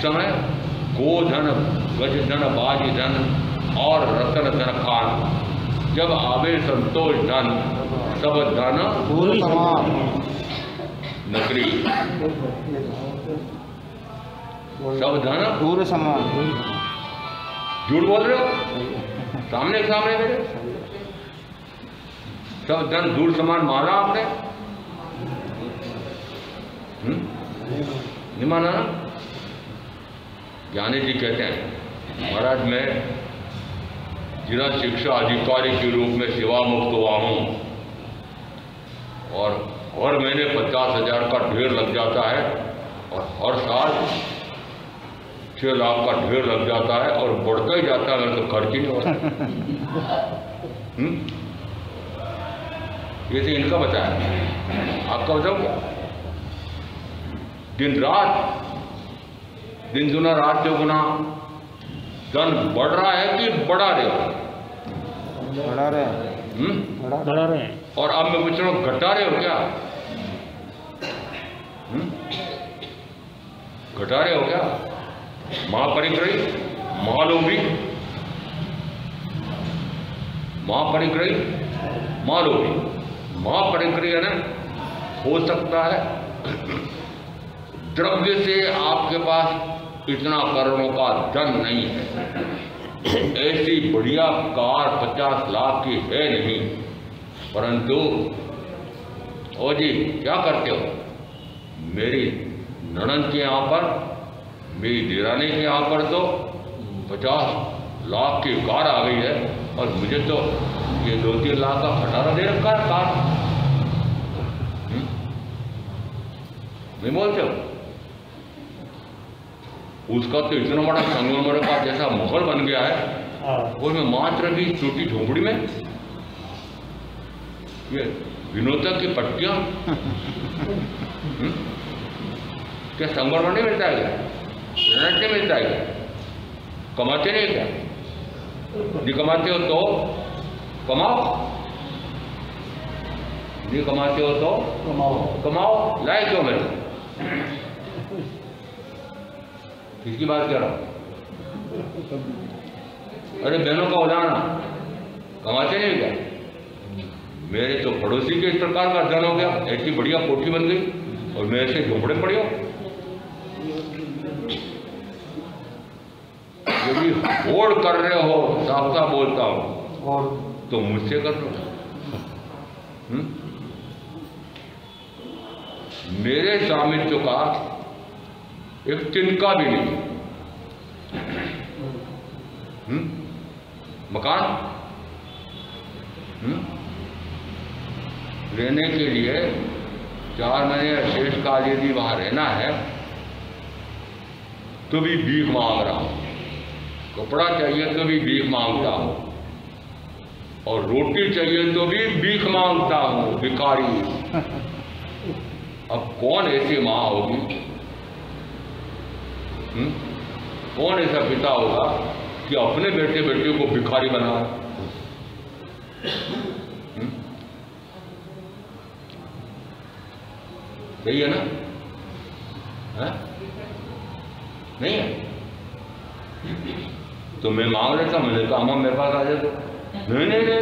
समय गोधन, गजधन, बाजी धन और रतन धन खान, जब आवे संतोष धन, सब धन नकली, सब धन दूर समान। झूठ बोल रहे हो? सामने मेरे सब धन दूर समान माना आपने? नहीं माना ना? ज्ञानी जी कहते हैं, महाराज मैं जिला शिक्षा अधिकारी के रूप में सेवा मुक्त हुआ हूँ, और हर महीने 50,000 का ढेर लग जाता है, और हर साल 6 लाख का ढेर लग जाता है, और बढ़ता ही जाता है, मेरे तो खर्च ही नहीं होता। ये तो इनका बताया, आपका बताओ क्या? दिन रात, दिन दुना रात चौगुना धन बढ़ रहा है कि बढ़ा रहे हो? बढ़ा रहे हैं। और अब मैं पूछ रहा हूँ, घटा रहे हो क्या? घटा रहे हो क्या? महापरिग्रही, महालोभी, महापरिग्रही, महालोभी। महापरिग्रही है ना, हो सकता है द्रव्य से आपके पास इतना करोड़ों का धन नहीं है, ऐसी बढ़िया कार 50 लाख की है नहीं, परंतु ओ जी क्या करते हो? मेरी ननद के यहाँ पर, मेरी देरानी के यहाँ पर तो 50 लाख की कार आ गई है, और मुझे तो ये 2-3 लाख का खटारा दे रखा है कार। नहीं बोलते हो? उसका तो इतना बड़ा संगमरमर का जैसा महल बन गया है, वो में मात्र भी छोटी झोपड़ी में ये विनोदा की पट्टियां, क्या संगमरमर नहीं मिलता है? क्या नहीं मिलता है? कमाते नहीं क्या? नहीं कमाते हो तो कमाओ, नहीं कमाते हो तो कमाओ। लाए क्यों मेरे? किसकी बात कर रहा हूँ? अरे बहनों का हो जाना कमाते नहीं क्या? मेरे तो पड़ोसी के इस प्रकार का अध्ययन हो गया, ऐसी बढ़िया कोठी बन गई और मेरे से झोपड़े पड़े हो। यदि होड़ कर रहे हो, साफ साफ बोलता हूं, तो मुझसे कर लो। मेरे स्वामित्व का एक तिनका भी नहीं। मकान रहने के लिए 4 महीने शेष काल यदि वहां रहना है तो भी भीख मांग रहा हूं, कपड़ा चाहिए तो भी भीख मांगता हूं, और रोटी चाहिए तो भी भीख मांगता हूं, भिखारी। अब कौन ऐसी माँ होगी, कौन ऐसा पिता होगा कि अपने बेटे बेटे को भिखारी बनाए? सही है ना? है? नहीं है? तो मैं मांग लेता, मैंने कहा अम्मा मेरे पास आ जाए तो नहीं नहीं नहीं,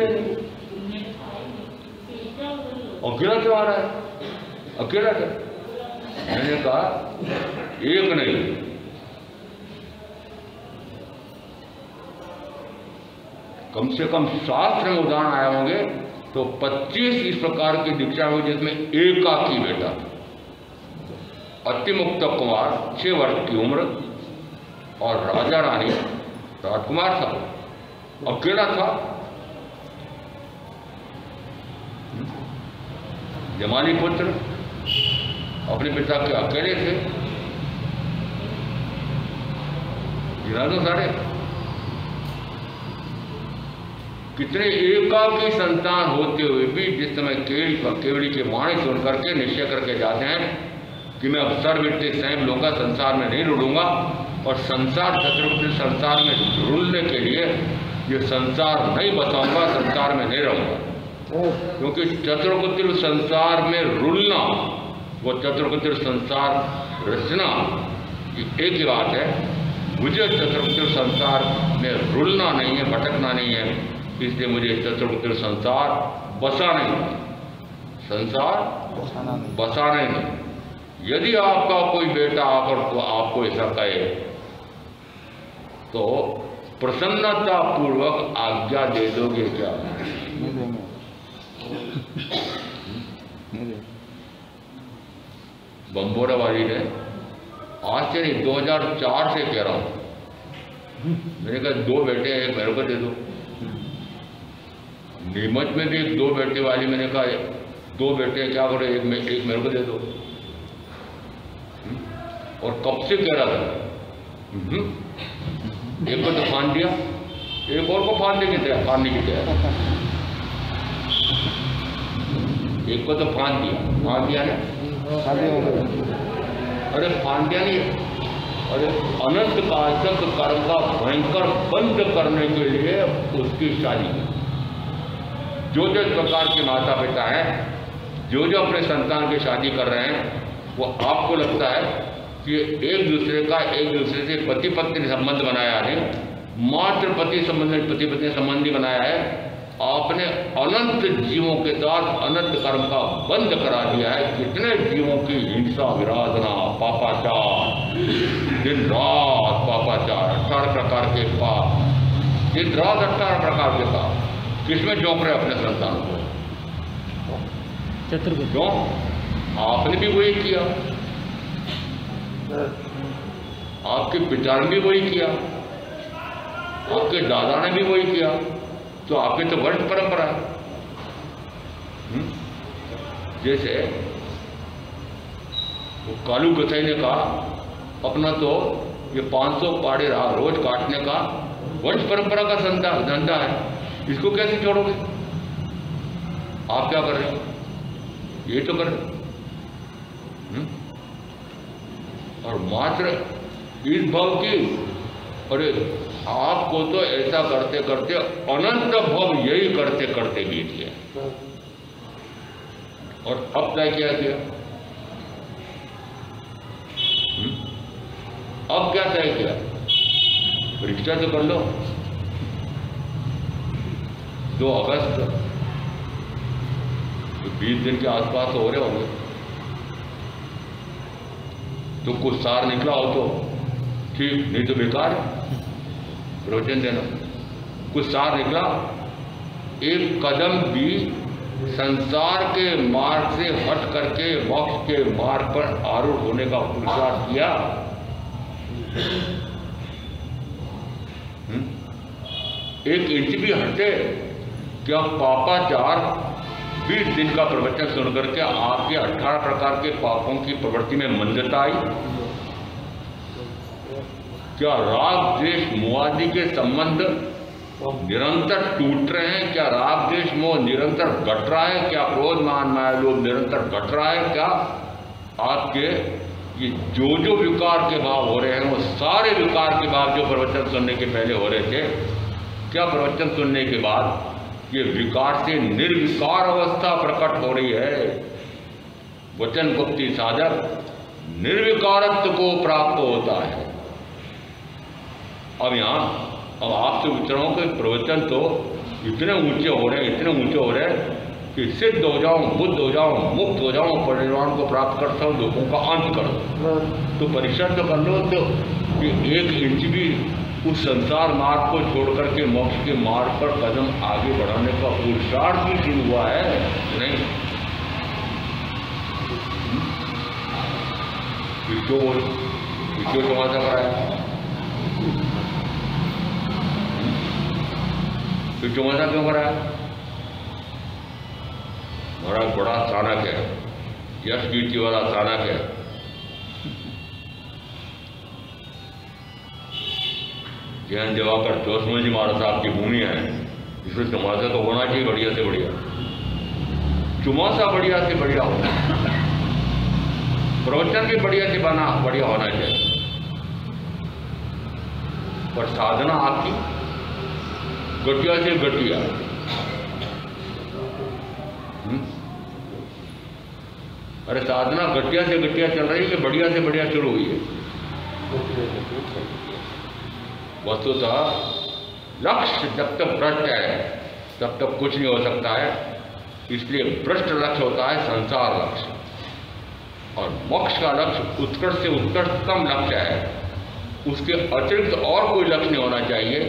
अकेला क्यों आ रहा है? अकेला क्या? मैंने कहा एक नहीं, कम से कम शास्त्र में उदाहरण आए होंगे तो 25 इस प्रकार की दीक्षा हुई जिसमें एकाकी बेटा, अतिमुक्त कुमार 6 वर्ष की उम्र, और राजा रानी राजकुमार था, अकेला था। जमानी पुत्र अपने पिता के अकेले थे, गिना दो सारे। कितने एकाकी संतान होते हुए भी जिस समय केवड़ी के वाणी सुन करके निश्चय करके जाते हैं कि मैं अब सर मिट्टी सैम लूंगा, संसार में नहीं रुड़ूंगा, और संसार चतुर्थ संसार में रुलने के लिए ये संसार नहीं बचाऊंगा, संसार में नहीं रहूंगा। क्योंकि चतुर्कुतिर संसार में रुलना, वो चतुर्कुतिर संसार रचना एक ही बात है। मुझे चतुर्कुतिर संसार में रुलना नहीं है, भटकना नहीं है, इसलिए मुझे चतुर्कुतिर संसार बसाना नहीं, संसार बसाना नहीं। यदि आपका कोई बेटा आकर तो आपको ऐसा कहे तो प्रसन्नता पूर्वक आज्ञा दे दोगे क्या? बम्बोरा वाली ने आज से नहीं 2004 से कह रहा हूं, मैंने कहा 2 बेटे हैं, एक मेरे को दे दो। नीमच में भी 2 बेटे वाली, मैंने कहा 2 बेटे क्या करो, एक मेरे को दे दो। और कब से कह रहा था, एक को तो फान दिया, एक और को फानने की तरह, फानने की तरह, एक को तो फान दिया ना, अरे फान दिया नहीं, अरे अनंत काल तक कर्म का भयंकर बंद करने के लिए उसकी शादी। जो जो प्रकार के माता पिता हैं, जो जो अपने संतान की शादी कर रहे हैं, वो आपको लगता है कि एक दूसरे से पति पत्नी संबंध बनाया है, मात्र पति पत्नी संबंधी बनाया है। आपने अनंत जीवों के साथ अनंत कर्म का बंद करा दिया है। कितने जीवों की हिंसा, विराधना, पापाचार, दिन रात पापाचार, 18 प्रकार के पाप, दिन रात 18 प्रकार के पाप, किसमें झोंक रहे अपने संतान को? क्यों? आपने भी वही किया, आपके पिता ने भी वही किया, आपके दादा ने भी वही किया, तो आपकी तो वंश परंपरा है। जैसे वो कालू गसाई ने कहा, अपना तो ये 500 पाड़े रहा रोज काटने का वंश परंपरा का धंधा है, इसको कैसे छोड़ोगे? आप क्या कर रहे हो? ये तो कर रहे। और मात्र इस भव की, अरे आपको तो ऐसा करते करते अनंत भव यही करते करते बीत गया। और अब तय क्या किया? अब क्या तय किया? परीक्षा तो कर लो, 2 अगस्त 20 दिन के आसपास हो रहे होंगे, तो कुछ सार निकला हो तो ठीक, नहीं तो बेकार है प्रवचन देना। कुछ सार निकला, एक कदम भी संसार के मार्ग से हट करके मोक्ष के मार्ग पर आरूढ़ होने का पुरुषार्थ किया। एक इंच भी हटे क्या पापाचार 20 दिन का प्रवचन सुन करके आपके 18 प्रकार के पापों की प्रवृत्ति में मंदता आई? क्या राग द्वेष मोहादि के संबंध निरंतर टूट रहे हैं? क्या राग द्वेष मोह निरंतर घट रहा है? क्या क्रोध मान माया लोभ निरंतर घट रहा है? क्या आपके ये जो विकार के भाव हो रहे हैं वो सारे विकार के भाव जो प्रवचन सुनने के पहले हो रहे थे, क्या प्रवचन सुनने के बाद ये विकार से निर्विकार अवस्था प्रकट हो रही है? वचन गुप्ति साधक निर्विकारत्व को प्राप्त होता है। अब आपसे पूछ रहा हूँ कि प्रवचन तो इतने ऊंचे हो रहे हैं, इतने ऊंचे हो रहे हैं कि सिद्ध हो जाऊं, बुद्ध हो जाऊं, मुक्त हो जाऊं, परिनिर्वाण को प्राप्त करता हूँ, दुखों का अंत कर दो। तो परीक्षा तो कर लो तो कि 1 इंच भी उस संसार मार्ग को छोड़ करके मोक्ष के मार्ग पर कदम आगे बढ़ाने का पुरुषार्थ भी शुरू हुआ है नहीं? क्यों समाचा कराया? चौमासा क्यों कराया? महाराज बड़ा चाणक है, यश कीर्ति वाला चाणक है। जैन दिवाकर जोशमल जी महाराज साहब की भूमि है, इसमें चौमासा तो होना चाहिए बढ़िया से बढ़िया, चौमासा बढ़िया से बढ़िया होना, प्रवचन भी बढ़िया से बढ़िया होना चाहिए, पर साधना आपकी घटिया से घटिया। अरे साधना घटिया से घटिया चल रही है कि बढ़िया से बढ़िया शुरू हुई है? वस्तुतः लक्ष्य जब तक भ्रष्ट है तब तक कुछ नहीं हो सकता है। इसलिए भ्रष्ट लक्ष्य होता है संसार लक्ष्य, और मोक्ष का लक्ष्य उत्कृष्ट से उत्कृष्टतम लक्ष्य है। उसके अतिरिक्त और कोई लक्ष्य नहीं होना चाहिए।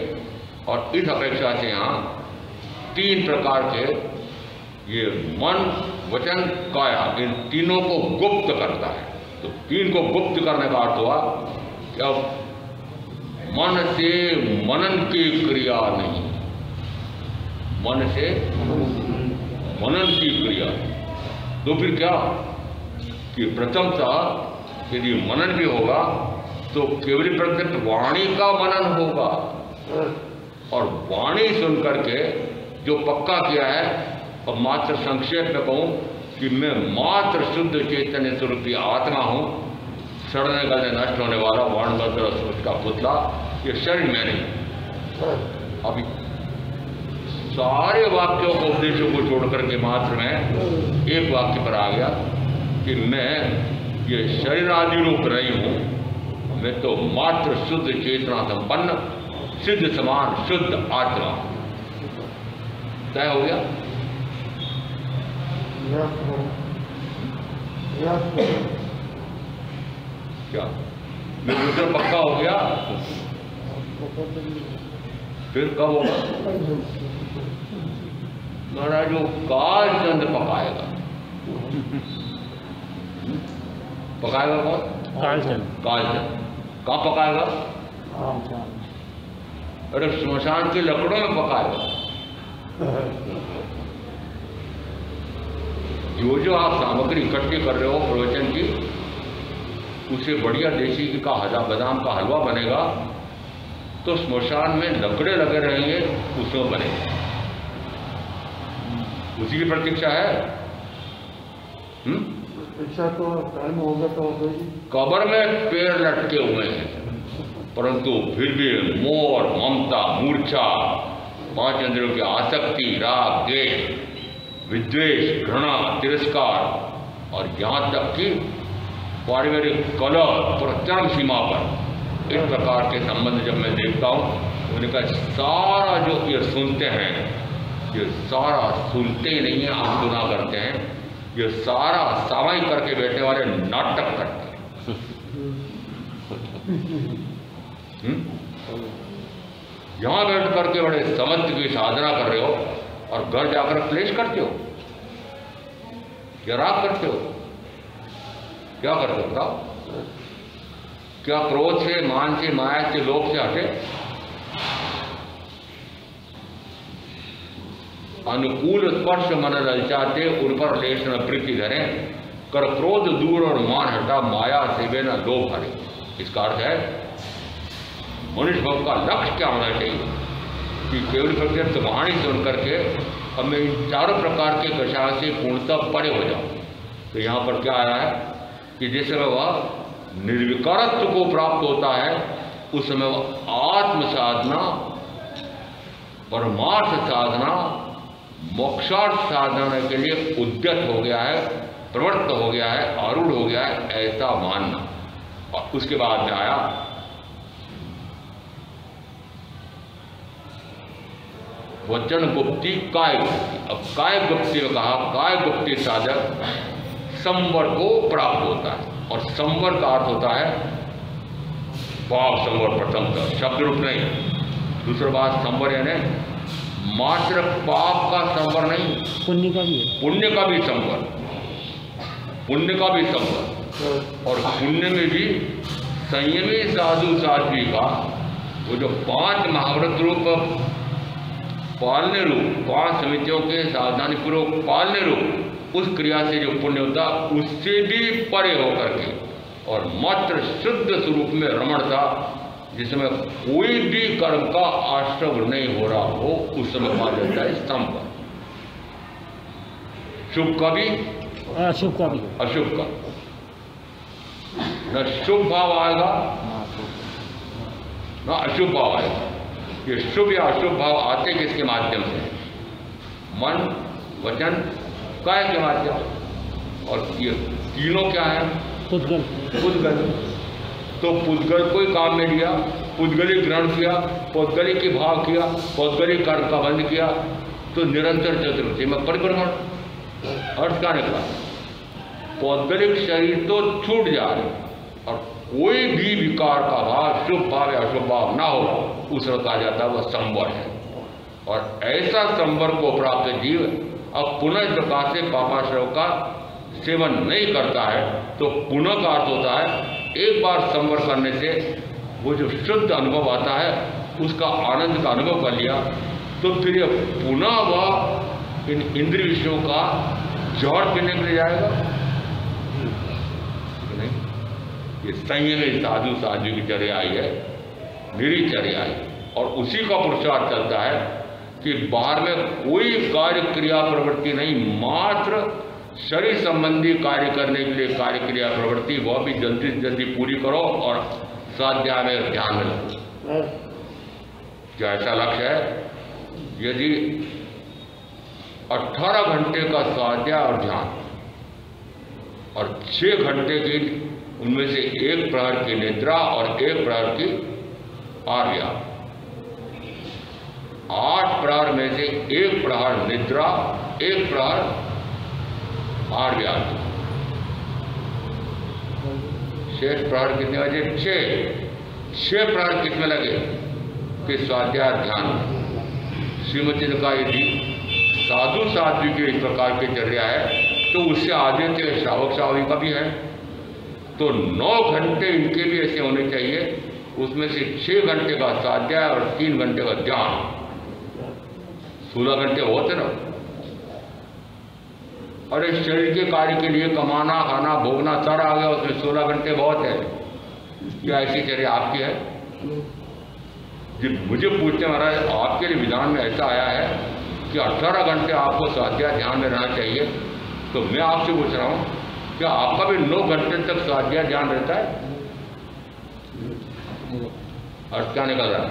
और इस अपेक्षा से यहाँ 3 प्रकार के ये मन वचन काया, इन तीनों को गुप्त करता है। तो 3 को गुप्त करने का अर्थ हुआ कि अब मन से मनन की क्रिया नहीं, मन से मनन की क्रिया। तो फिर क्या कि प्रथमतः यदि मनन भी होगा तो केवल प्रत्यक्ष वाणी का मनन होगा, और वाणी सुन करके जो पक्का किया है, और मात्र संक्षेप में कहूँ कि मैं मात्र शुद्ध चैतन्य स्वरूपी आत्मा हूँ, सड़ने गलने नष्ट होने वाला वर्णगत सोच का पुतला, ये शरीर में नहीं। अभी सारे वाक्यों को उपदेशों को छोड़ करके मात्र मैं एक वाक्य पर आ गया कि मैं ये शरीर आदि रूप नहीं हूँ, मैं तो मात्र शुद्ध चेतना संपन्न सिद्ध समान शुद्ध आत्मा। तय हो गया? क्या बिल्कुल पक्का हो गया? फिर कब होगा? महाराज वो काल चंद पकाएगा। पकाएगा कौन? कालचंद। कालचंद कहाँ पकाएगा? अरे श्मशान की लकड़ों में पकाएगा। जो आप सामग्री इकट्ठी कर रहे हो प्रवचन की, उसे बढ़िया देसी का बादाम का हलवा बनेगा तो श्मशान में लकड़े लगे रहेंगे, उसमें बनेगा। उसी की प्रतीक्षा है। प्रतीक्षा तो टाइम होगा तो कब्र में पैर लटके हुए हैं, परंतु फिर भी मोह और ममता, मूर्छा, 5 इंद्रियों की आसक्ति, राग द्वेष, विद्वेष, घृणा, तिरस्कार और यहाँ तक कि पारिवारिक कलह पर चरम सीमा पर, इस प्रकार के संबंध जब मैं देखता हूँ, उनका सारा जो ये सुनते हैं ये सारा सुनते ही नहीं है, आप सुना करते हैं, ये सारा सामायिक करके बैठने वाले नाटक करते हैं। यहां बैठ करके बड़े समझ की साधना कर रहे हो और घर जाकर क्लेश करते हो या राग करते हो। क्या करते हो बताओ? क्या क्रोध से, मान से, माया से, लोभ से हटे? अनुकूल स्पर्श मन ललचाते, उन पर लेश न प्रीति धरे, कर क्रोध दूर और मान हटा, माया सेवे न लोभ हरे। इसका अर्थ है मनुष्य भक्त का लक्ष्य क्या होना चाहिए कि केवल प्रत्यक्ष वाणी सुन करके अब मैं इन चारों प्रकार के कषाय से पूर्णतः परे हो जाऊं। तो यहाँ पर क्या आया है कि जिस समय वह निर्विकारत्व को प्राप्त होता है उस समय वह आत्म साधना, परमार्थ साधना, मोक्षार्थ साधना के लिए उद्यत हो गया है, प्रवृत्त हो गया है, आरूढ़ हो गया है, ऐसा मानना। और उसके बाद में आया वचन गुप्ति, काय गुप्ति। अब काय गुप्ति में कहा, काय गुप्ति साधक संवर को प्राप्त होता है। और संवर का अर्थ होता है पाप संवर, प्रथम शब्द रूप नहीं। दूसरा बात संवर यानी मात्र पाप का संवर नहीं, पुण्य का भी है, पुण्य का भी संवर, पुण्य का भी संवर। और पुण्य में भी संयमी साधु साध्वी का वो जो 5 महाव्रत रूप पालने रूप, 5 समितियों के सावधानी पूर्वक पालने रूप उस क्रिया से जो पुण्य होता उससे भी परे होकर के और मात्र शुद्ध स्वरूप में रमणता, जिसमें कोई भी कर्म का आश्रव नहीं हो रहा हो, उस समय कहा जाता है स्तंभ। शुभ का भी, अशुभ का भी, अशुभ का। न शुभ भाव आएगा न अशुभ भाव आएगा। ये शुभ या अशुभ भाव आते किसके माध्यम से? मन, वचन, काय के माध्यम से। और ये तीनों क्या है? पुद्गल। पुद्गल। तो पुद्गल कोई काम में लिया, पुद्गली ग्रहण किया, पुद्गली की भाव किया, पुद्गली कर्म का बंध किया, तो निरंतर चतुर्थी में परिभ्रमण। अर्थ क्या निकला? पौद्गलिक शरीर तो छूट जा रहे और कोई भी विकार का भाव, शुभ भाव या अशुभ भाव ना हो, उसमें कहा जाता है वह संवर है। और ऐसा संवर को प्राप्त जीव अब पुनः इस प्रकार से पापाश्रव का सेवन नहीं करता है। तो पुनः का अर्थ होता है एक बार संवर करने से वो जो शुद्ध अनुभव आता है उसका आनंद का अनुभव कर लिया, तो फिर ये पुनः वह इन इंद्रिय विषयों का जौहर पीने के लिए जाएगा नहीं। ये संयमी साधु साध्वी की चर्या आई है, मेरी चर्या आई, और उसी का पुरुषार्थ चलता है कि बाहर में कोई कार्य क्रिया प्रवृत्ति नहीं, मात्र शरीर संबंधी कार्य करने के लिए कार्य क्रिया प्रवृत्ति, वह भी जल्दी से जल्दी पूरी करो और स्वाध्याय में ध्यान में लगो। क्या ऐसा लक्ष्य है? यदि 18 घंटे का स्वाध्याय और ध्यान और 6 घंटे की उनमें से 1 प्रहर की निद्रा और 1 प्रहर की आर्या, 8 प्रहर में से 1 प्रहर निद्रा, 1 प्रहर आर्या, शेष प्रहर कितने बजे? 6 प्रहर किसमें लगे? कि स्वाध्याय ध्यान। श्रीमती ने कहा यदि साधु साध्वी की इस प्रकार की चर्या है तो उससे आगे के श्रावक श्राविका भी है, तो 9 घंटे इनके भी ऐसे होने चाहिए, उसमें से 6 घंटे का स्वाध्याय और 3 घंटे का ध्यान, 16 घंटे होते ना। और इस शरीर के कार्य के लिए कमाना, खाना, भोगना सारा आ गया, उसमें 16 घंटे बहुत है। क्या ऐसी चर्या आपकी है? जी मुझे पूछते महाराज आपके लिए विधान में ऐसा आया है कि 18 घंटे आपको स्वाध्याय ध्यान में रहना चाहिए, तो मैं आपसे पूछ रहा हूँ क्या आपका भी 9 घंटे तक स्वाध्याय ध्यान रहता है? अर्थ क्या निकल रहा है?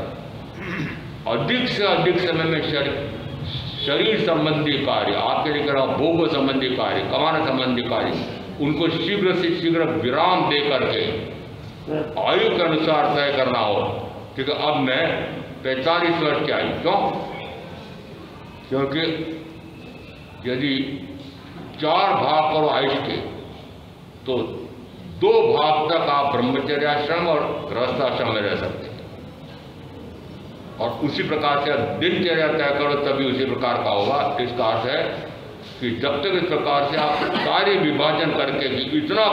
अधिक से अधिक समय में शरीर संबंधी कार्य, आपके लिए करा भोग संबंधी कार्य, कमाना संबंधी कार्य, उनको शीघ्र से शीघ्र विराम दे करके आयु के अनुसार तय करना हो। क्योंकि अब मैं 45 वर्ष की आयु, क्यों? क्योंकि यदि 4 भाग करो आयुष के तो 2 भाग तक आप ब्रह्मचर्याश्रम और गृहस्थाश्रम में रह सकते हैं, और उसी प्रकार से दिनचर्या तय करो तभी उसी प्रकार का होगा। इसका अर्थ है कि जब तक इस प्रकार से आप कार्य विभाजन करके भी इतना